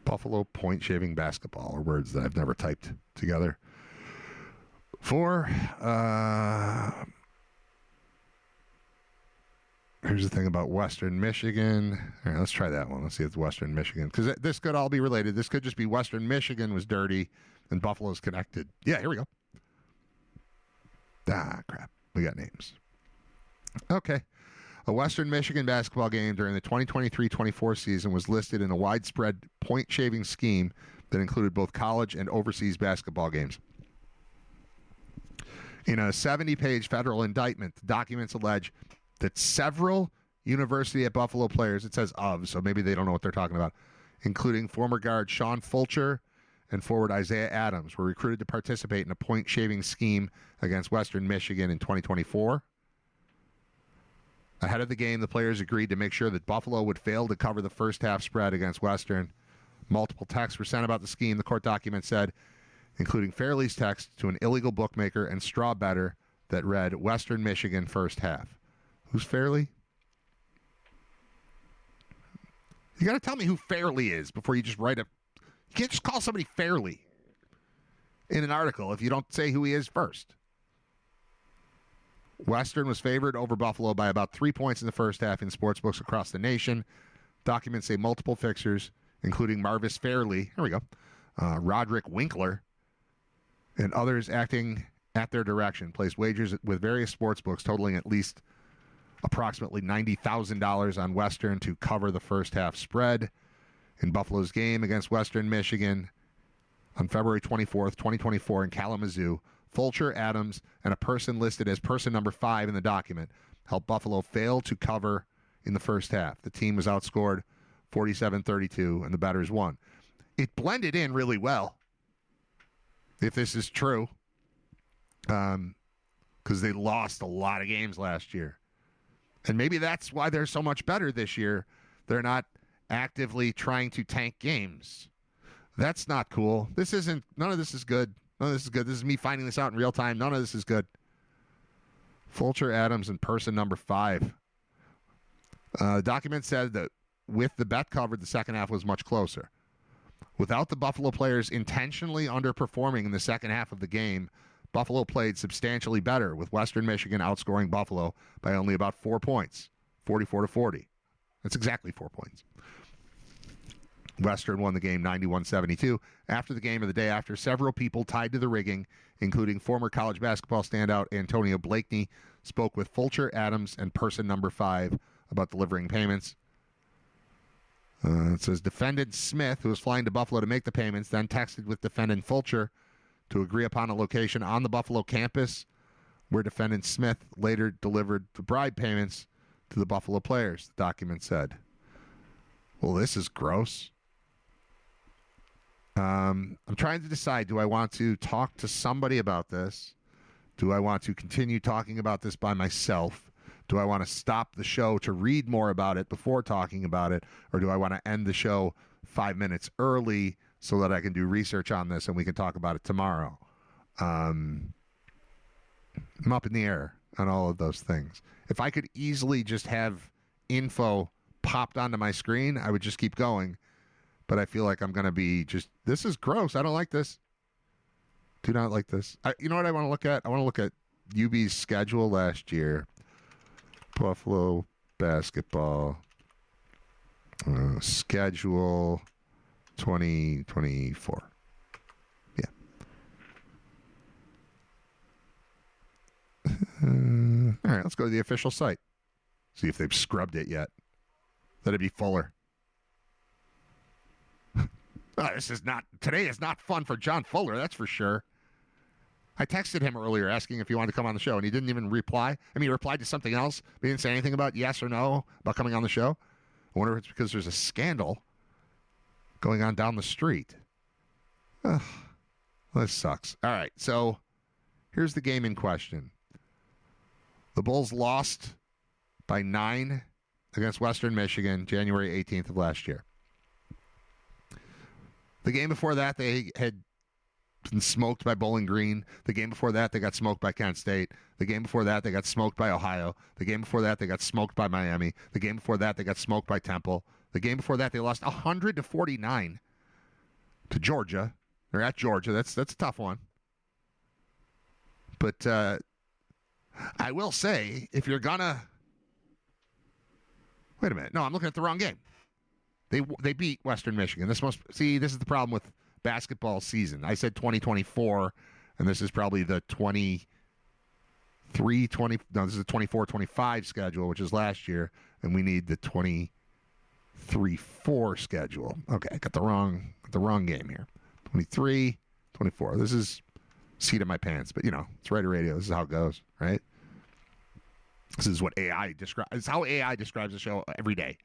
Buffalo point shaving basketball are words that I've never typed together. Here's the thing about Western Michigan. All right, let's try that one. Let's see if it's Western Michigan. Because this could all be related. This could just be Western Michigan was dirty and Buffalo's connected. Yeah, here we go. Ah, crap. We got names. Okay. A Western Michigan basketball game during the 2023-24 season was listed in a widespread point-shaving scheme that included both college and overseas basketball games. In a 70-page federal indictment, the documents allege that several University at Buffalo players, it says of, so maybe they don't know what they're talking about, including former guard Sean Fulcher and forward Isaiah Adams, were recruited to participate in a point-shaving scheme against Western Michigan in 2024. Ahead of the game, the players agreed to make sure that Buffalo would fail to cover the first half spread against Western. Multiple texts were sent about the scheme, the court document said, including Fairley's text to an illegal bookmaker and straw bettor that read Western Michigan first half. Who's Fairley? You got to tell me who Fairley is before you just write a... You can't just call somebody Fairley in an article if you don't say who he is first. Western was favored over Buffalo by about 3 points in the first half in sportsbooks across the nation. Documents say multiple fixers, including Marvis Fairley, here we go, Roderick Winkler, and others acting at their direction, placed wagers with various sportsbooks totaling at least approximately $90,000 on Western to cover the first half spread. In Buffalo's game against Western Michigan on February 24th, 2024 in Kalamazoo, Fulcher, Adams, and a person listed as person number 5 in the document helped Buffalo fail to cover in the first half. The team was outscored 47-32, and the bettors won. It blended in really well, if this is true, because they lost a lot of games last year. And maybe that's why they're so much better this year. They're not actively trying to tank games. That's not cool. None of this is good. None of this is good. This is me finding this out in real time. None of this is good. Fulcher, Adams, and person number 5. The document said that with the bet covered, the second half was much closer. Without the Buffalo players intentionally underperforming in the second half of the game, Buffalo played substantially better, with Western Michigan outscoring Buffalo by only about 4 points, 44-40. That's exactly 4 points. Western won the game 91-72. After the game or the day after, several people tied to the rigging, including former college basketball standout Antonio Blakeney, spoke with Fulcher, Adams, and person number 5 about delivering payments. It says defendant Smith, who was flying to Buffalo to make the payments, then texted with defendant Fulcher to agree upon a location on the Buffalo campus, where defendant Smith later delivered the bribe payments to the Buffalo players, the document said. Well, this is gross. I'm trying to decide, do I want to talk to somebody about this? Do I want to continue talking about this by myself? Do I want to stop the show to read more about it before talking about it? Or do I want to end the show 5 minutes early so that I can do research on this and we can talk about it tomorrow? I'm up in the air on all of those things. If I could easily just have info popped onto my screen, I would just keep going. But I feel like I'm going to be this is gross. I don't like this. Do not like this. You know what I want to look at? I want to look at UB's schedule last year. Buffalo basketball schedule 2024. Yeah. All right, let's go to the official site. See if they've scrubbed it yet. That'd be Fuller. Today is not fun for John Fuller, that's for sure. I texted him earlier asking if he wanted to come on the show, and he didn't even reply. I mean, he replied to something else, but he didn't say anything about yes or no about coming on the show. I wonder if it's because there's a scandal going on down the street. Ugh, this sucks. All right, so here's the game in question. The Bulls lost by 9 against Western Michigan, January 18th of last year. The game before that, they had been smoked by Bowling Green. The game before that, they got smoked by Kent State. The game before that, they got smoked by Ohio. The game before that, they got smoked by Miami. The game before that, they got smoked by Temple. The game before that, they lost 100-49 to Georgia. They're at Georgia. That's a tough one. But I will say, if you're gonna... Wait a minute. No, I'm looking at the wrong game. They beat Western Michigan. This is the problem with basketball season. I said 2024, and this is probably the 23-20. No, this is the 24-25 schedule, which is last year, and we need the 23-4 schedule. Okay, I got the wrong game here. 23-24. This is seat of my pants, but it's Writer Radio. This is how it goes, right? This is what AI describes. It's how AI describes the show every day.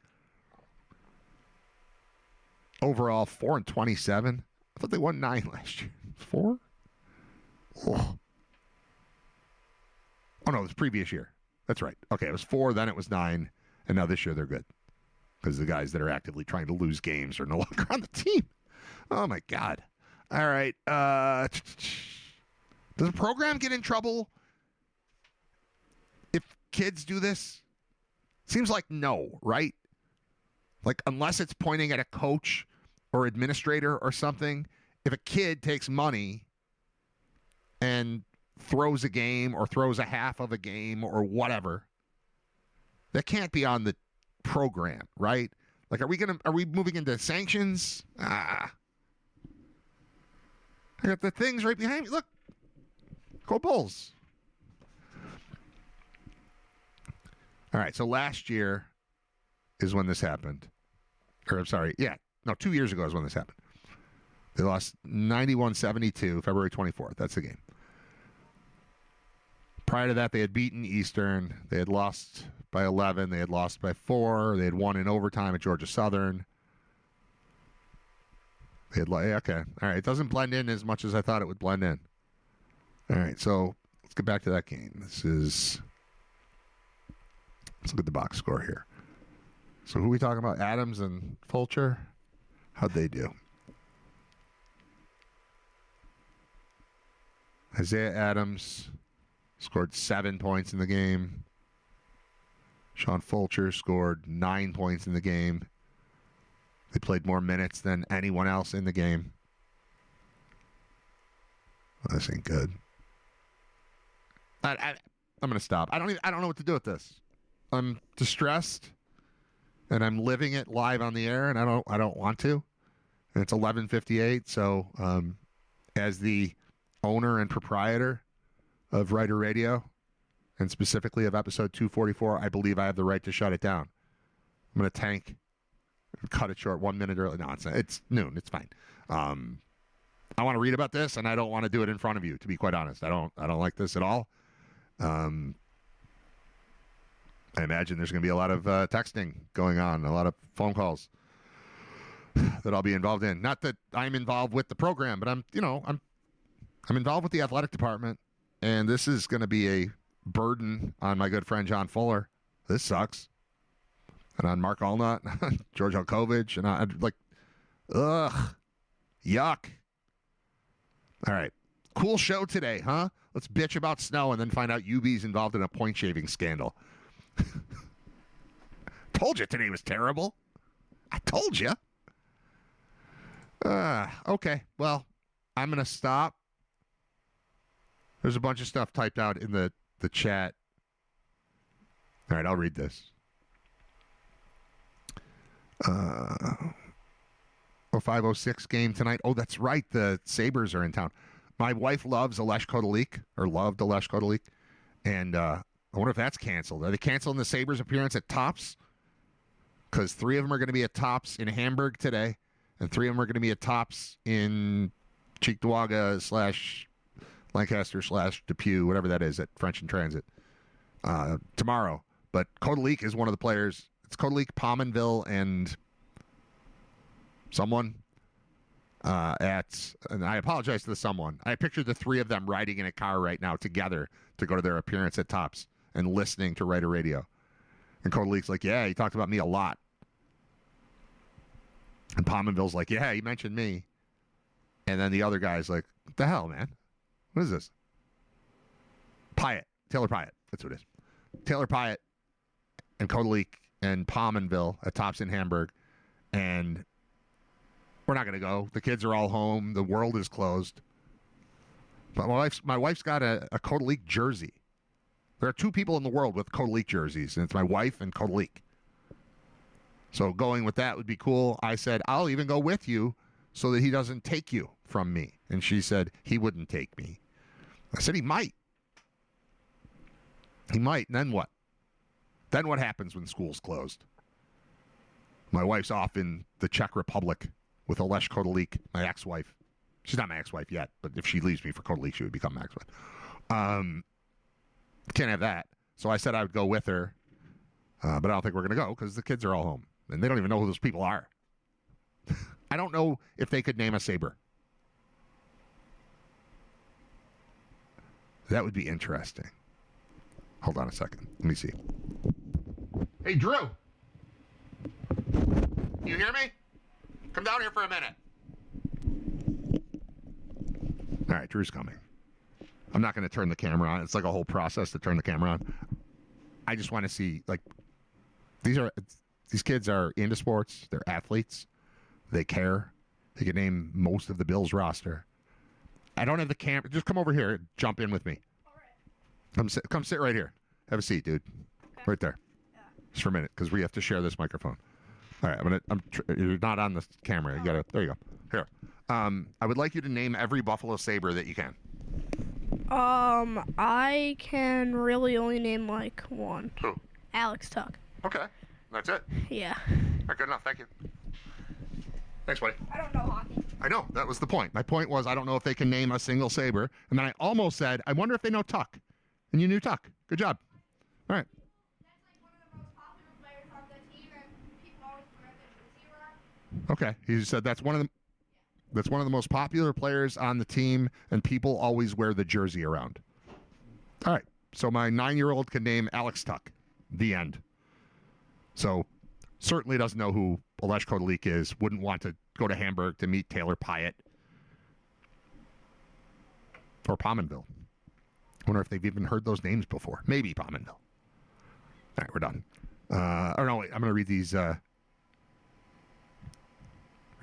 Overall, 4-27. I thought they won 9 last year. 4? Oh no, it was previous year. That's right. Okay, it was 4, then it was 9, and now this year they're good. Because the guys that are actively trying to lose games are no longer on the team. Oh my God. All right. Does the program get in trouble if kids do this? Seems like no, right? Like, unless it's pointing at a coach or administrator or something, if a kid takes money and throws a game or throws a half of a game or whatever, that can't be on the program, right? Like, are we moving into sanctions? I got the things right behind me. Look, go Bulls. All right, so last year is when this happened. Or, I'm sorry, 2 years ago is when this happened. They lost 91-72, February 24th. That's the game. Prior to that, they had beaten Eastern. They had lost by 11. They had lost by 4. They had won in overtime at Georgia Southern. They had okay. All right, it doesn't blend in as much as I thought it would blend in. All right, so let's get back to that game. Let's look at the box score here. So who are we talking about? Adams and Fulcher? How'd they do? Isaiah Adams scored 7 points in the game. Sean Fulcher scored 9 points in the game. They played more minutes than anyone else in the game. Well, this ain't good. I'm going to stop. I don't know what to do with this. I'm distressed. And I'm living it live on the air, and I don't want to. And it's 11:58, so as the owner and proprietor of Writer Radio, and specifically of episode 244, I believe I have the right to shut it down. I'm going to tank and cut it short 1 minute early. No, it's noon. It's fine. I want to read about this, and I don't want to do it in front of you, to be quite honest. I don't like this at all. I imagine there's going to be a lot of texting going on, a lot of phone calls. that I'll be involved in. Not that I'm involved with the program, but I'm involved with the athletic department, and this is going to be a burden on my good friend John Fuller. This sucks. And on Mark Allnut, George Alkovich, and I'm like, ugh, yuck. All right. Cool show today, huh? Let's bitch about snow and then find out UB's involved in a point shaving scandal. Told you today was terrible. I told you. Okay. Well, I'm going to stop. There's a bunch of stuff typed out in the chat. All right, I'll read this. 0506 game tonight. Oh, that's right. The Sabres are in town. My wife loves Alesh Kodalik, or loved Alesh Kodalik. And I wonder if that's canceled. Are they canceling the Sabres appearance at Tops? Because 3 of them are going to be at Tops in Hamburg today, and 3 of them are going to be at Tops in Cheektowaga/Lancaster/Depew, whatever that is, at French in Transit tomorrow. But Kodalik is one of the players. It's Kodalik, Pominville, and someone and I apologize to the someone. I picture the 3 of them riding in a car right now together to go to their appearance at Tops and listening to Writer Radio. And Kodalik's like, yeah, he talked about me a lot. And Pominville's like, yeah, he mentioned me. And then the other guy's like, what the hell, man? What is this? Pyatt. Taylor Pyatt. That's what it is. Taylor Pyatt and Kodalik and Pominville at Tops in Hamburg. And we're not going to go. The kids are all home. The world is closed. But my wife's got a Kodalik jersey. There are 2 people in the world with Kodalik jerseys, and it's my wife and Kodalik. So going with that would be cool. I said, I'll even go with you so that he doesn't take you from me. And she said, he wouldn't take me. I said, he might. He might. And then what? Then what happens when school's closed? My wife's off in the Czech Republic with Alesh Kodalik, my ex-wife. She's not my ex-wife yet, but if she leaves me for Kodalik, she would become my ex-wife. Can't have that. So I said I would go with her, but I don't think we're going to go because the kids are all home. And they don't even know who those people are. I don't know if they could name a Sabre. That would be interesting. Hold on a second. Let me see. Hey, Drew. You hear me? Come down here for a minute. All right, Drew's coming. I'm not going to turn the camera on. It's like a whole process to turn the camera on. I just want to see, like, these kids are into sports. They're athletes. They care. They can name most of the Bills roster. I don't have the camera. Just come over here. Jump in with me. All right. Come sit right here. Have a seat, dude. Okay. Right there. Yeah. Just for a minute, because we have to share this microphone. All right, you're not on the camera. You gotta. There you go. Here. I would like you to name every Buffalo Sabre that you can. I can really only name like one. Who? Alex Tuch. Okay, that's it. Yeah. All right, good enough. Thank you. Thanks, buddy. I don't know hockey. I know. That was the point. My point was I don't know if they can name a single Sabre. And then I almost said, I wonder if they know Tuch. And you knew Tuch. Good job. All right. That's like one of the most popular players on the team, and people always wear their jersey around. Okay. He said that's one of the most popular players on the team, and people always wear the jersey around. All right. So my 9-year-old can name Alex Tuch. The end. So certainly doesn't know who Alesh Kodalik is. Wouldn't want to go to Hamburg to meet Taylor Pyatt or Pominville. Wonder if they've even heard those names before. Maybe Pominville. All right, we're done. No, wait. I'm going to read these. Read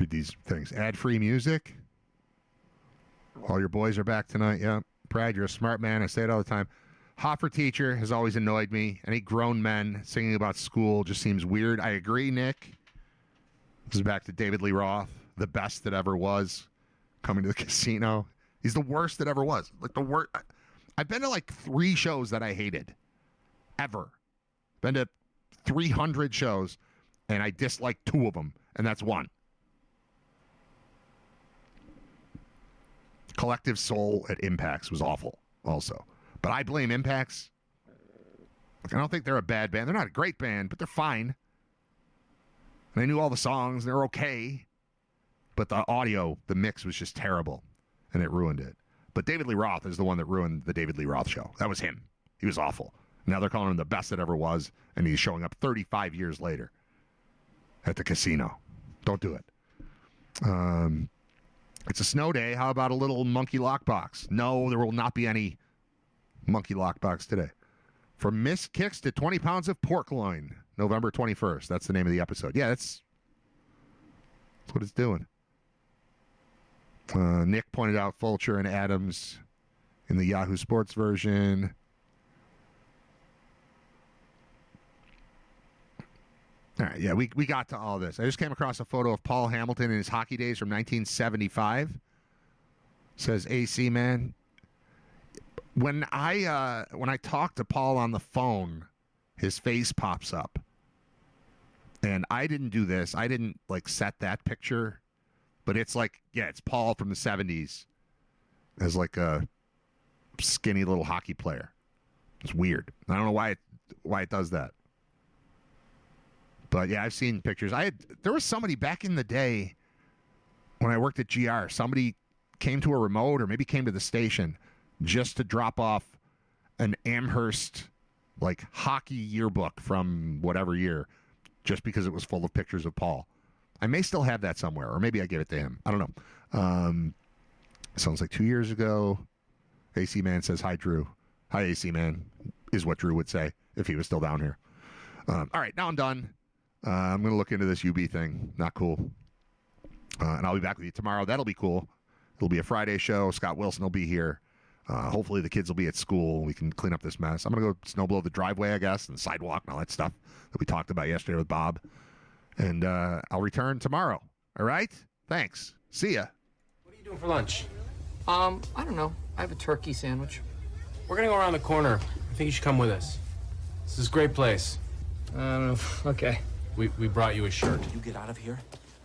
these things. Ad-free music. All your boys are back tonight. Yeah. Brad, you're a smart man. I say it all the time. Hoffer teacher has always annoyed me. Any grown men singing about school just seems weird. I agree, Nick. This is back to David Lee Roth, the best that ever was, coming to the casino. He's the worst that ever was. Like the worst. I've been to like 3 shows that I hated. Ever. Been to 300 shows, and I disliked 2 of them, and that's one. Collective Soul at Impacts was awful also. But I blame Impacts. I don't think they're a bad band. They're not a great band, but they're fine. And I knew all the songs. They're okay. but the audio, the mix was just terrible, and it ruined it. But David Lee Roth is the one that ruined the David Lee Roth show. That was him. He was awful. Now they're calling him the best that ever was, and he's showing up 35 years later at the casino. Don't do it. It's a snow day. How about a little monkey lockbox? No, there will not be any monkey lockbox today. From missed kicks to 20 pounds of pork loin, November 21st. That's the name of the episode. Yeah, that's what it's doing. Nick pointed out Fulcher and Adams in the Yahoo Sports version. All right, yeah, we got to all this. I just came across a photo of Paul Hamilton in his hockey days from 1975. Says AC man. When I talk to Paul on the phone, his face pops up. And I didn't do this. I didn't set that picture, but it's it's Paul from the 70s as a skinny little hockey player. It's weird. I don't know why it does that. But yeah, I've seen pictures. There was somebody back in the day when I worked at GR. Somebody came to a remote or maybe came to the station just to drop off an Amherst hockey yearbook from whatever year, just because it was full of pictures of Paul. I may still have that somewhere, or maybe I gave it to him. I don't know. Sounds like 2 years ago. AC Man says, hi, Drew. Hi, AC Man, is what Drew would say if he was still down here. All right, now I'm done. I'm going to look into this UB thing. Not cool. And I'll be back with you tomorrow. That'll be cool. It'll be a Friday show. Scott Wilson will be here. Hopefully the kids will be at school. We can clean up this mess. I'm going to go snow blow the driveway, I guess, and the sidewalk and all that stuff that we talked about yesterday with Bob. And I'll return tomorrow. All right? Thanks. See ya. What are you doing for lunch? I don't know. I have a turkey sandwich. We're going to go around the corner. I think you should come with us. This is a great place. I don't know. Okay. We brought you a shirt. Will you get out of here?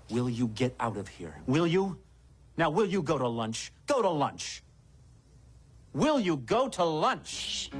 Will you get out of here? Will you? Now, will you go to lunch? Go to lunch. Will you go to lunch?